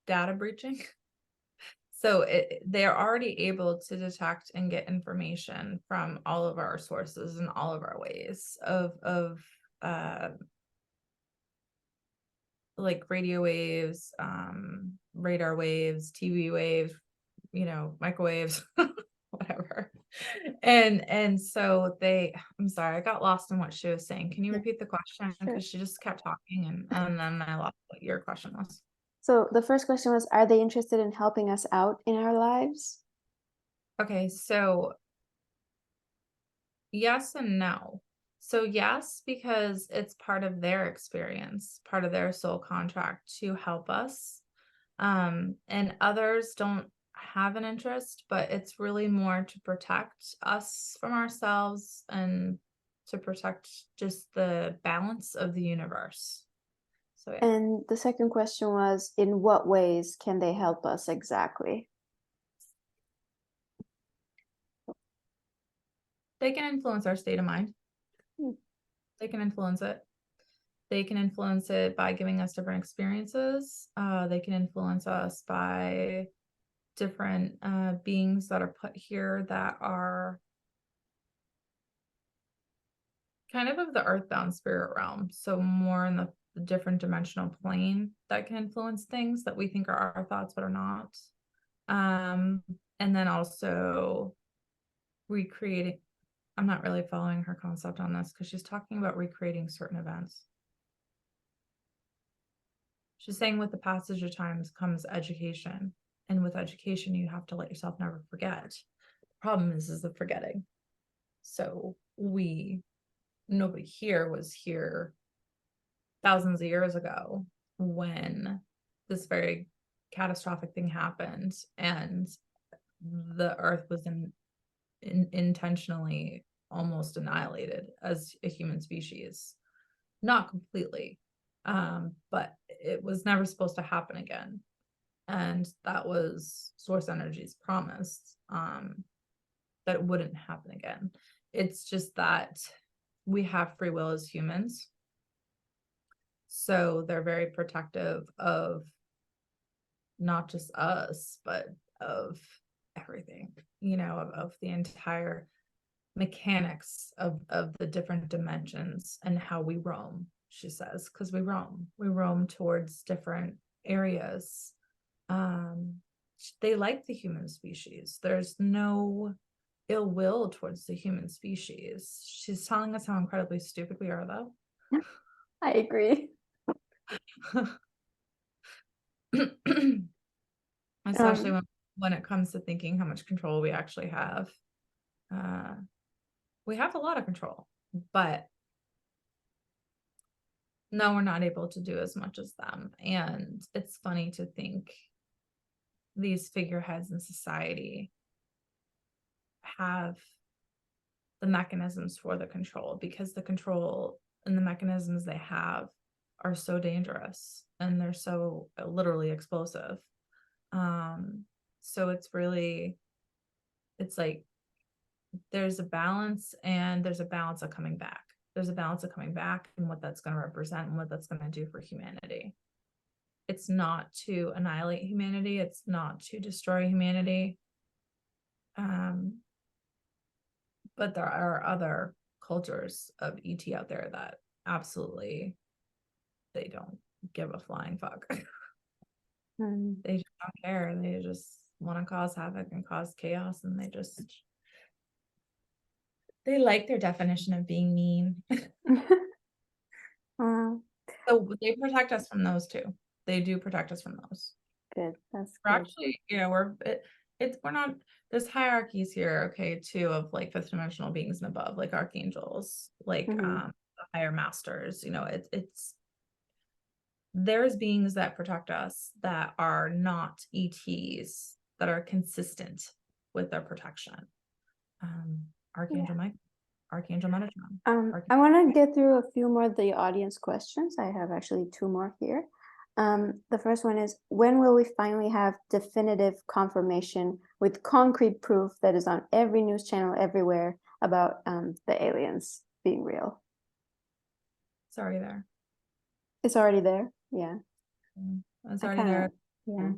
data breaching. So they're already able to detect and get information from all of our sources and all of our ways of like radio waves, radar waves, TV waves, microwaves, whatever. And so I'm sorry, I got lost in what she was saying. Can you Yeah, repeat the question? sure. Because she just kept talking and then I lost what your question was. So the first question was, are they interested in helping us out in our lives? Okay, so yes and no. So yes, because it's part of their experience, part of their soul contract to help us. And others don't have an interest, but it's really more to protect us from ourselves and to protect just the balance of the universe. So yeah, And the second question was, in what ways can they help us exactly? they can influence our state of mind. Hmm. They can influence it. They can influence it by giving us different experiences. They can influence us by different beings that are put here that are kind of the earthbound spirit realm. So more in the different dimensional plane that can influence things that we think are our thoughts, but are not. Um, and then also recreating I'm not really following her concept on this because she's talking about recreating certain events. She's saying with the passage of times comes education. And with education, you have to let yourself never forget. The problem is the forgetting. So nobody here was here thousands of years ago when this very catastrophic thing happened and the earth was intentionally almost annihilated as a human species. Not completely, but it was never supposed to happen again. And that was source energy's promise, that it wouldn't happen again. It's just that we have free will as humans. So they're very protective of not just us, but of everything, of the entire mechanics of the different dimensions and how we roam, she says, because we roam towards different areas. They like the human species. There's no ill will towards the human species. She's telling us how incredibly stupid we are, though. I agree. Especially when it comes to thinking how much control we actually have. We have a lot of control, but no, we're not able to do as much as them. And it's funny to think these figureheads in society have the mechanisms for the control, because the control and the mechanisms they have are so dangerous and they're so literally explosive. So it's like there's a balance, and there's a balance of coming back. There's a balance of coming back and what that's going to represent and what that's going to do for humanity. It's not to annihilate humanity. It's not to destroy humanity. But there are other cultures of ET out there that absolutely, they don't give a flying fuck. They just don't care. They just want to cause havoc and cause chaos, and they like their definition of being mean. So they protect us from those too. They do protect us from those. Good. That's We're good. actually, we're not, there's hierarchies here, okay, too, of like fifth dimensional beings and above, like archangels, like the higher masters. There's beings that protect us that are not ETs, that are consistent with their protection. Archangel Mike, Archangel Metatron. I want to get through a few more of the audience questions. I have actually 2 more here. The first one is, when will we finally have definitive confirmation with concrete proof that is on every news channel everywhere about the aliens being real? It's already there. It's already there. Yeah. It's already there. Yeah.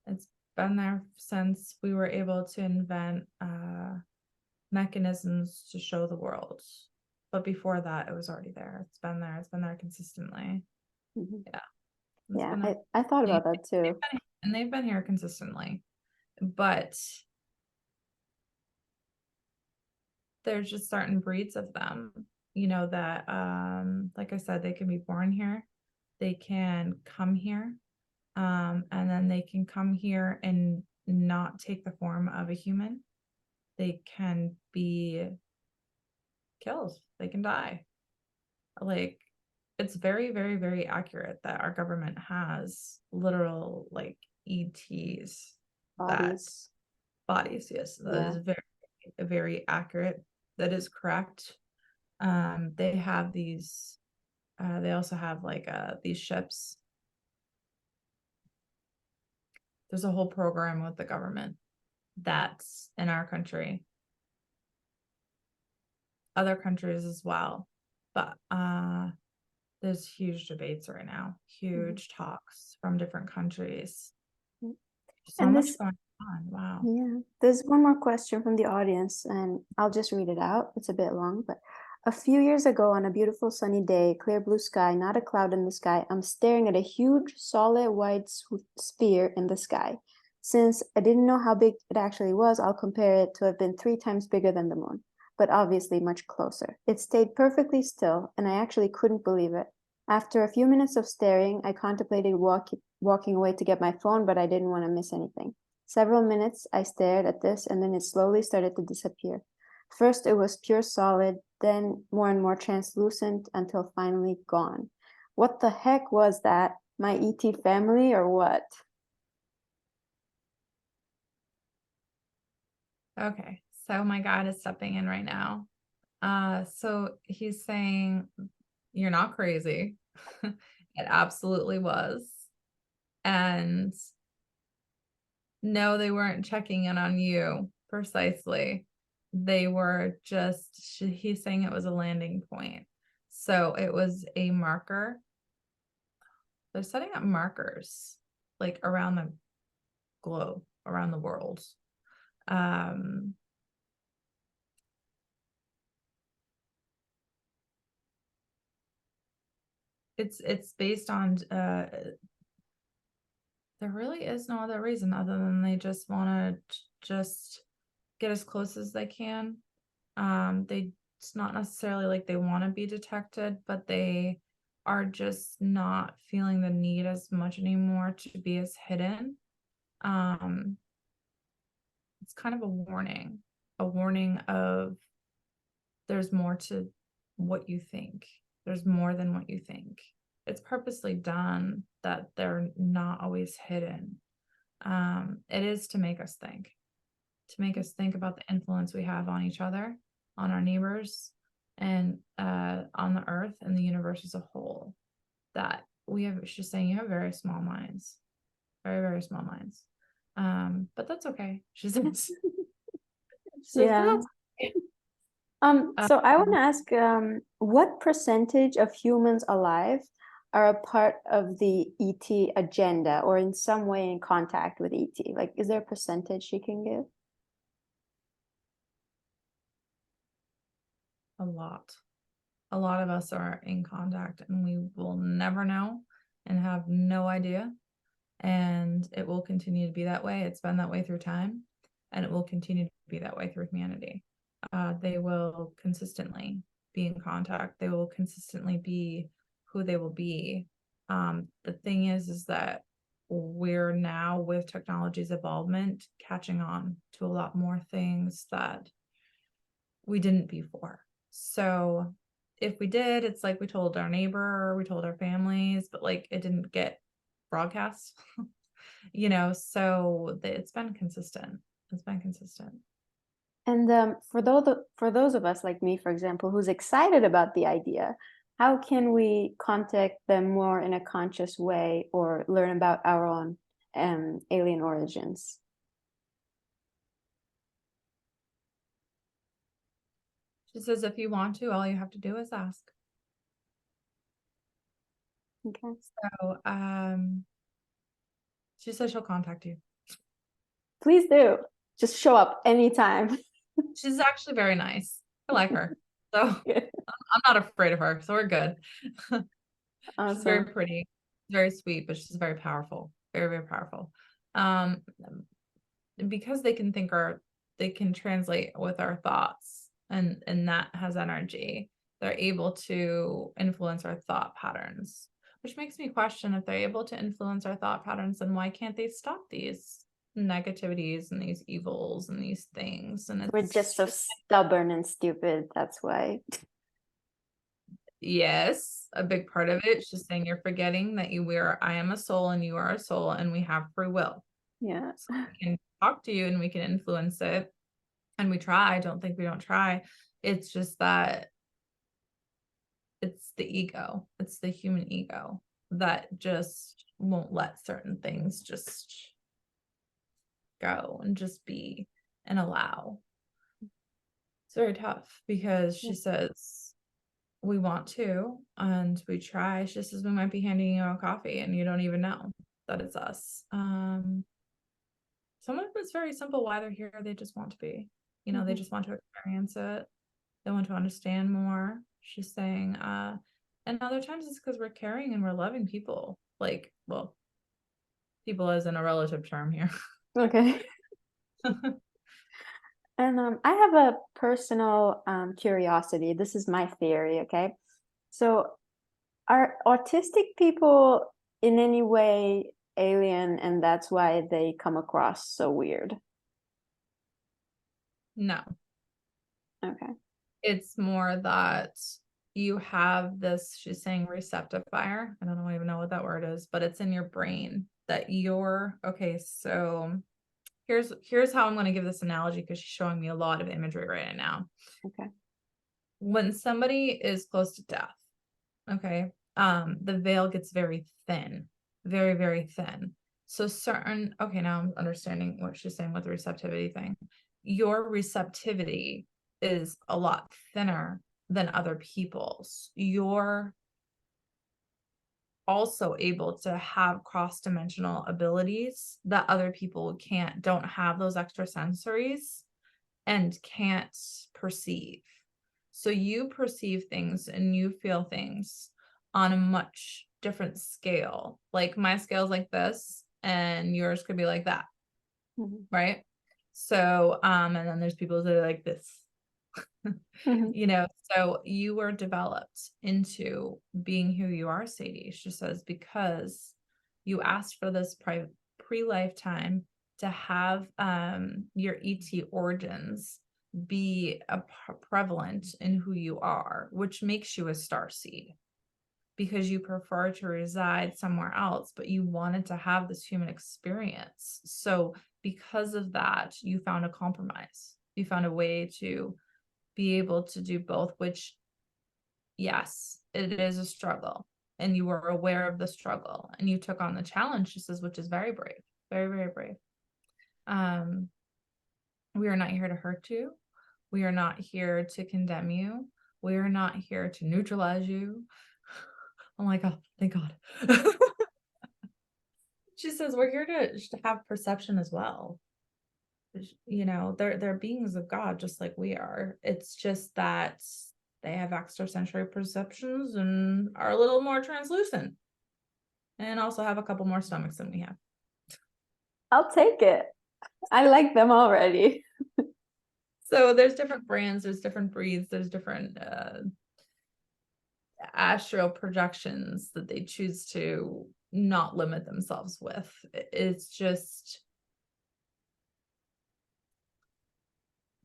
It's been there since we were able to invent mechanisms to show the world. But before that, it was already there. It's been there. It's been there consistently. Yeah. Yeah, I thought about that too. And they've been here consistently. But there's just certain breeds of them, that, like I said, they can be born here. They can come here. And then they can come here and not take the form of a human. They can be killed. They can die. Like, it's very, very, very accurate that our government has literal like ETs bodies. Yes, that is very, very accurate. That is correct. They have these. They also have like these ships. There's a whole program with the government that's in our country, other countries as well, but there's huge debates right now, huge talks from different countries. So much going on. Wow. Yeah, there's one more question from the audience, and I'll just read it out. It's a bit long, but a few years ago, on a beautiful sunny day, clear blue sky, not a cloud in the sky, I'm staring at a huge, solid, white sphere in the sky. Since I didn't know how big it actually was, I'll compare it to have been 3 times bigger than the moon. but obviously much closer. It stayed perfectly still, and I actually couldn't believe it. After a few minutes of staring, I contemplated walking away to get my phone, but I didn't want to miss anything. Several minutes I stared at this, and then it slowly started to disappear. First, it was pure solid, then more and more translucent, until finally gone. What the heck was that? My ET family or what? Okay, so my God is stepping in right now. So he's saying you're not crazy. It absolutely was. And no, they weren't checking in on you precisely. They were just, he's saying it was a landing point. So it was a marker. They're setting up markers like around the globe, around the world. It's based on there really is no other reason other than they just want to just get as close as they can. It's not necessarily like they want to be detected, but they are just not feeling the need as much anymore to be as hidden. It's kind of a warning of there's more to what you think. There's more than what you think. It's purposely done that they're not always hidden. It is to make us think about the influence we have on each other, on our neighbors, and on the earth and the universe as a whole. That we have, she's saying you have very small minds, very, very small minds. But that's okay. She says, Yeah. that's okay. So I want to ask, what percentage of humans alive are a part of the ET agenda or in some way in contact with ET? Like, is there a percentage she can give? A lot of us are in contact and we will never know and have no idea, and it will continue to be that way. It's been that way through time, and it will continue to be that way through humanity. They will consistently be in contact. They will consistently be who they will be. The thing is that we're now, with technology's involvement, catching on to a lot more things that we didn't before. So if we did, it's like we told our neighbor, we told our families, but like it didn't get broadcast, so it's been consistent. It's been consistent. And for those of us like me, for example, who's excited about the idea, how can we contact them more in a conscious way or learn about our own alien origins? She says, if you want to, all you have to do is ask. Okay. So, she says she'll contact you. Please do. Just show up anytime. She's actually very nice. I like her. So I'm not afraid of her. So we're good. She's very Awesome. pretty, very sweet, but she's very powerful. Very, very powerful. Because they can they can translate with our thoughts, and that has energy. They're able to influence our thought patterns, which makes me question, if they're able to influence our thought patterns, then why can't they stop these negativities and these evils and these things? And We're just so stubborn and stupid. That's why. Yes, a big part of it is just saying you're forgetting that I am a soul and you are a soul, and we have free will. Yeah. So we can talk to you and we can influence it, and we try. I don't think we don't try. It's just that it's the ego, it's the human ego that just won't let certain things just go and just be and allow. It's very tough because she says we want to and we try. She says we might be handing you a coffee and you don't even know that it's us. Some of it's very simple why they're here. They just want to be, they just want to experience it. They want to understand more. She's saying, and other times it's because we're caring and we're loving people. Like, well, people as in a relative term here. Okay. And I have a personal curiosity. This is my theory, okay? So, are autistic people in any way alien, and that's why they come across so weird? No, Okay. it's more that you have this, she's saying receptifier. I don't even know what that word is, but it's in your brain that you're okay. So here's how I'm going to give this analogy because she's showing me a lot of imagery right now. Okay. When somebody is close to death, okay, the veil gets very thin, very, very thin. So certain, okay, now I'm understanding what she's saying with the receptivity thing. Your receptivity is a lot thinner than other people's. You're also able to have cross-dimensional abilities that other people don't have those extra sensories and can't perceive. So you perceive things and you feel things on a much different scale. Like my scale is like this and yours could be like that, Mhm. right? So and then there's people that are like this. Mhm. So you were developed into being who you are, Sadie. She says, because you asked for this pre-lifetime to have your ET origins be prevalent in who you are, which makes you a star seed because you prefer to reside somewhere else, but you wanted to have this human experience. So because of that, you found a compromise. You found a way to be able to do both, which, yes, it is a struggle. And you were aware of the struggle and you took on the challenge, she says, which is very brave, very, very brave. We are not here to hurt you. We are not here to condemn you. We are not here to neutralize you. Oh my God, thank God. She says, we're here to have perception as well. They're beings of God, just like we are. It's just that they have extrasensory perceptions and are a little more translucent and also have a couple more stomachs than we have. I'll take it. I like them already. So there's different brands, there's different breeds, there's different astral projections that they choose to not limit themselves with. It's just,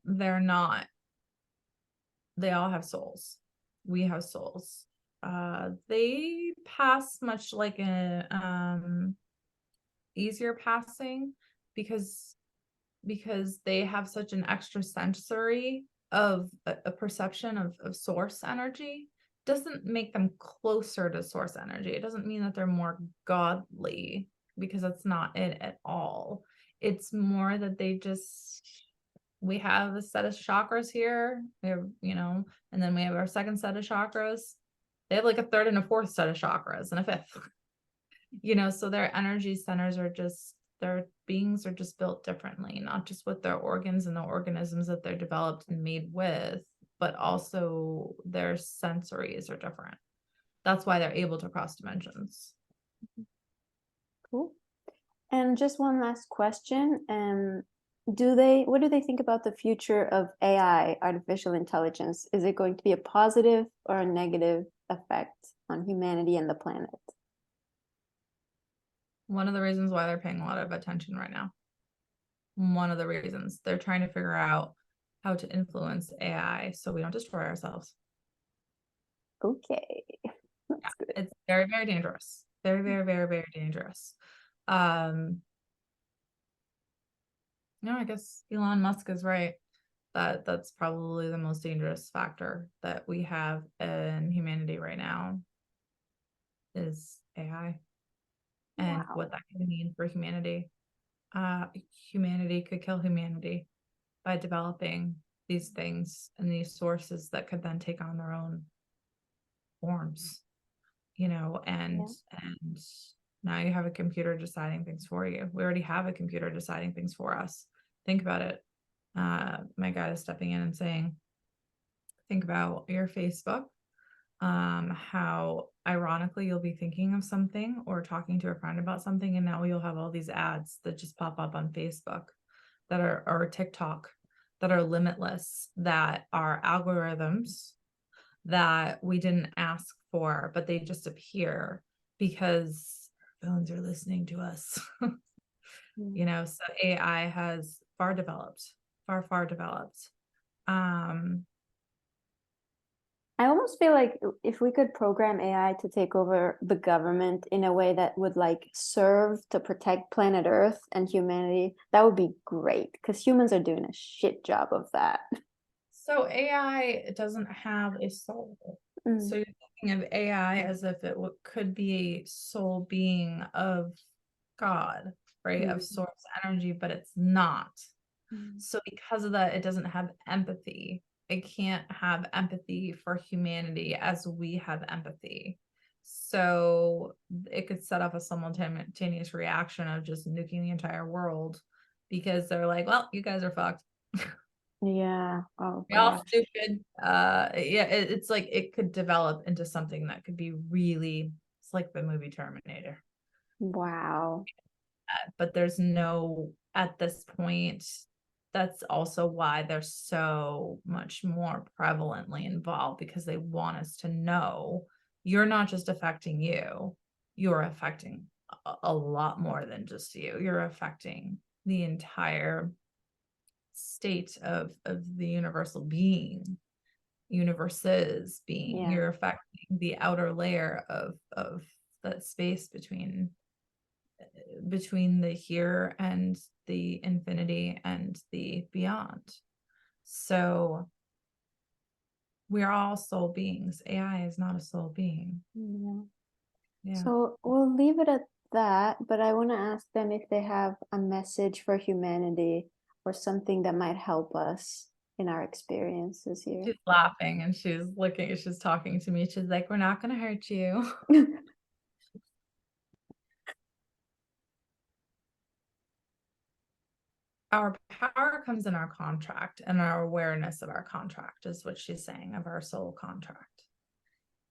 they're not, they all have souls. We have souls. They pass much like a easier passing because they have such an extra sensory of a perception of source energy. Doesn't make them closer to source energy. It doesn't mean that they're more godly because that's not it at all. It's more that we have a set of chakras here. We have, and then we have our second set of chakras. They have like a third and a fourth set of chakras and a fifth. So their energy centers are their beings are just built differently, not just with their organs and the organisms that they're developed and made with, but also their sensories are different. That's why they're able to cross dimensions. Cool. And just one last question. What do they think about the future of AI, artificial intelligence? Is it going to be a positive or a negative effect on humanity and the planet? One of the reasons why they're paying a lot of attention right now. One of the reasons they're trying to figure out how to influence AI so we don't destroy ourselves. Okay. That's good. It's very, very dangerous. Very, very, very, very dangerous. No, I guess Elon Musk is right. That's probably the most dangerous factor that we have in humanity right now is AI and Wow. what that could mean for humanity. Humanity could kill humanity by developing these things and these sources that could then take on their own forms, and Yeah. and now you have a computer deciding things for you. We already have a computer deciding things for us. Think about it. My guy is stepping in and saying, think about your Facebook, how ironically you'll be thinking of something or talking to a friend about something, and now you'll have all these ads that just pop up on Facebook that are or TikTok that are limitless, that are algorithms that we didn't ask for, but they just appear because phones are listening to us. So AI has far developed. I almost feel like if we could program AI to take over the government in a way that would like serve to protect planet Earth and humanity, that would be great because humans are doing a shit job of that. So AI doesn't have a soul. So you're thinking of AI as if it could be a soul being of God, right? Of source energy, but it's not. So because of that, it doesn't have empathy. It can't have empathy for humanity as we have empathy. So it could set off a simultaneous reaction of just nuking the entire world because they're like, well, you guys are fucked. Yeah. Oh, You're all gosh. stupid. It's like it could develop into something that could be really, it's like the movie Terminator. Wow. But there's no, at this point, that's also why they're so much more prevalently involved, because they want us to know you're not just affecting you, you're affecting a lot more than just you. You're affecting the entire state of the universal being, universes being. Yeah. You're affecting the outer layer of that space between the here and the infinity and the beyond. So we're all soul beings. AI is not a soul being. Yeah. So we'll leave it at that, but I want to ask them if they have a message for humanity or something that might help us in our experiences here. She's laughing and she's talking to me. She's like, we're not going to hurt you. Our power comes in our contract, and our awareness of our contract is what she's saying, of our soul contract.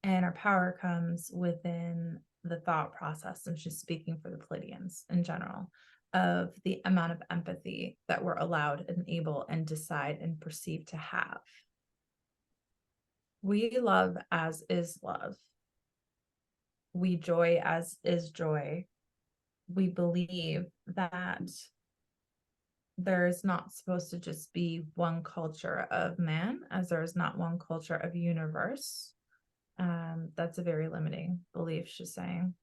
And our power comes within the thought process, and she's speaking for the Pleiadians in general, of the amount of empathy that we're allowed and able and decide and perceive to have. We love as is love. We joy as is joy. We believe that there's not supposed to just be one culture of man, as there is not one culture of universe. That's a very limiting belief, she's saying.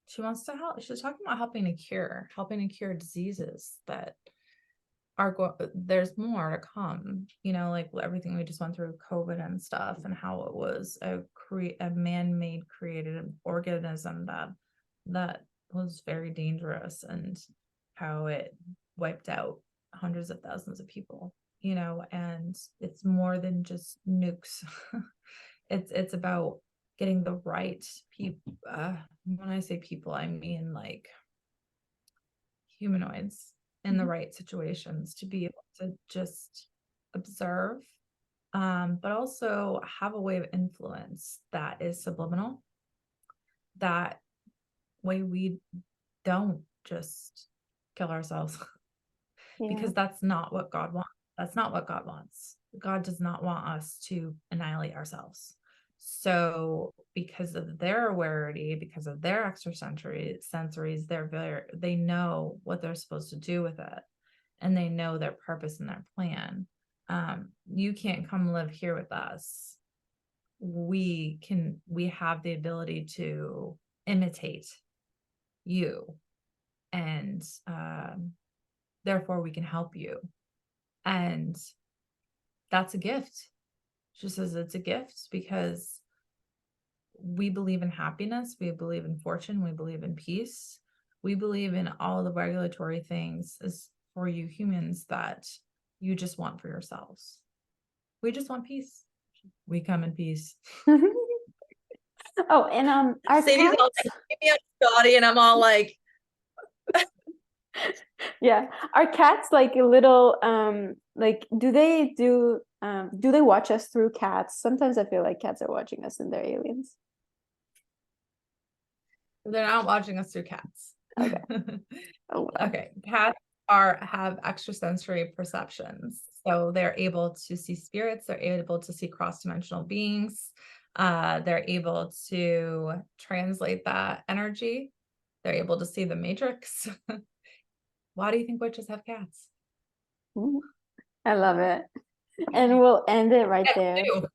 She wants to help. She's talking about helping to cure diseases that there's more to come, like everything we just went through, COVID and stuff, and how it was a man-made created organism that was very dangerous, and how it wiped out hundreds of thousands of people, and it's more than just nukes. It's about getting the right people. When I say people, I mean like humanoids in the right situations to be able to just observe, but also have a way of influence that is subliminal. That way we don't just kill ourselves. Because that's not what God wants. That's not what God wants. God does not want us to annihilate ourselves. So because of their awareness, because of their extrasensories, they know what they're supposed to do with it, and they know their purpose and their plan. You can't come live here with us. We have the ability to imitate you, and therefore we can help you. And that's a gift. She says it's a gift because we believe in happiness, we believe in fortune, we believe in peace, we believe in all the regulatory things as for you humans that you just want for yourselves. We just want peace. We come in peace. Oh, and our Sadie's cats, all like, give me a Scotty, and I'm all like, yeah, our cats like a little like do they watch us through cats? Sometimes I feel like cats are watching us and they're aliens. they're not watching us through cats. Okay. Oh, wow. Okay, cats have extrasensory perceptions. So they're able to see spirits, they're able to see cross-dimensional beings, they're able to translate that energy. They're able to see the matrix. Why do you think witches have cats? Mm, I love it. And we'll end it right there. Ew.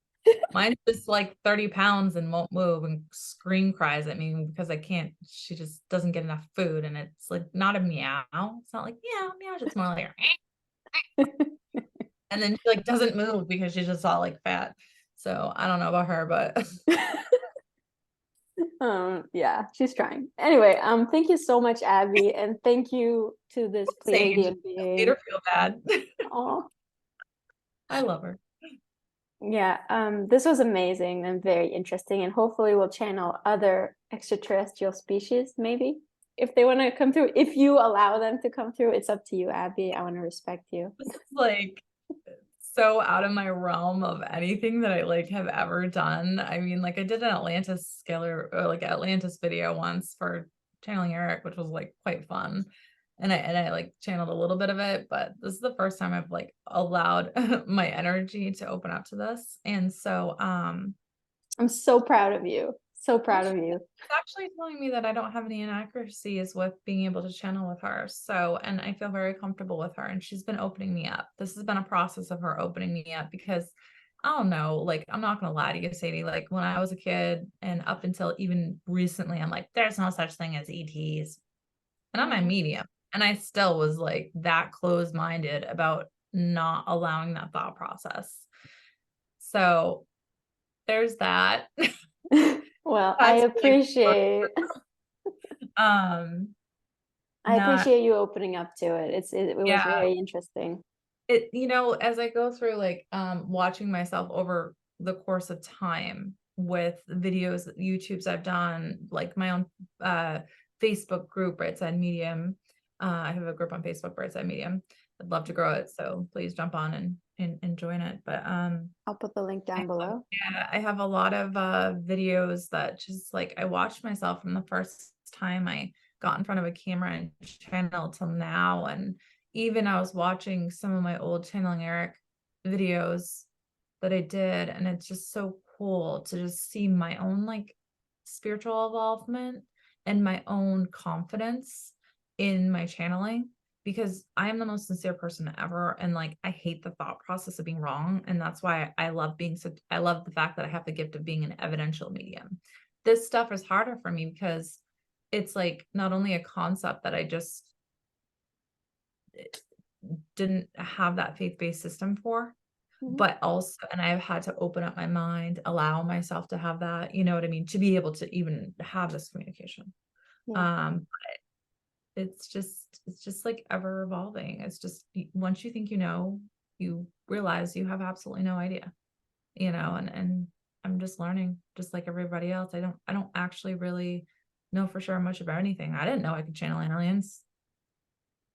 Mine's just like 30 pounds and won't move and scream cries at me because I can't, she just doesn't get enough food. And it's like not a meow. It's not like meow, meow. It's more like, and then she like doesn't move because she's just all like fat. So I don't know about her, but Yeah, she's trying. Anyway, thank you so much, Abbie, and thank you to this Sage Pleiadian made being. her feel bad. Oh, I love her. yeah, this was amazing and very interesting, and hopefully we'll channel other extraterrestrial species, maybe, if they want to come through. If you allow them to come through, it's up to you, Abbie. I want to respect you. This is like so out of my realm of anything that I like have ever done. I mean, like I did an Atlantis scalar or like Atlantis video once for channeling Eric, which was like quite fun. And I like channeled a little bit of it, but this is the first time I've like allowed my energy to open up to this. And so I'm so proud of you. So proud of you. it's actually telling me that I don't have any inaccuracies with being able to channel with her. So, and I feel very comfortable with her, and she's been opening me up. This has been a process of her opening me up because I don't know, like, I'm not gonna lie to you, Sadie. Like, when I was a kid and up until even recently, I'm like, there's no such thing as ETs. And I'm a medium. And I still was like that closed-minded about not allowing that thought process. So there's that. Well, I That's like appreciate um I not appreciate you opening up to it. It was yeah. very interesting. It, as I go through like watching myself over the course of time with videos, YouTubes I've done, like my own Facebook group, Right Side Medium. I have a group on Facebook, Right Side Medium. I'd love to grow it, so please jump on and join it. But I'll put the link down below. yeah, I have a lot of videos that just like I watched myself from the first time I got in front of a camera and channel till now. And even I was watching some of my old channeling Eric videos that I did, and it's just so cool to just see my own like spiritual involvement and my own confidence in my channeling, because I am the most sincere person ever. And like, I hate the thought process of being wrong. And that's why I love I love the fact that I have the gift of being an evidential medium. This stuff is harder for me because it's like not only a concept that I just didn't have that faith-based system for, but also, and I've had to open up my mind, allow myself to have that, you know what I mean, to be able to even have this communication. Yeah. It's just like ever evolving. It's just once you think you realize you have absolutely no idea, and I'm just learning just like everybody else. I don't actually really know for sure much about anything. I didn't know I could channel aliens.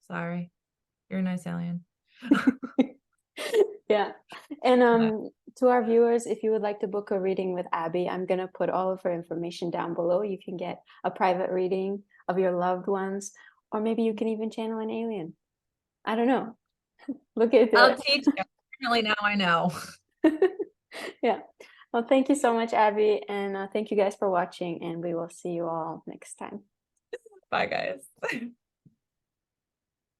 Sorry. You're a nice alien. Yeah. And to our viewers, if you would like to book a reading with Abbie, I'm gonna put all of her information down below. You can get a private reading of your loved ones, or maybe you can even channel an alien. I don't know. Look into I'll it. teach you. Apparently now I know. Yeah. Well, thank you so much, Abbie, and thank you guys for watching, and we will see you all next time. Bye, guys.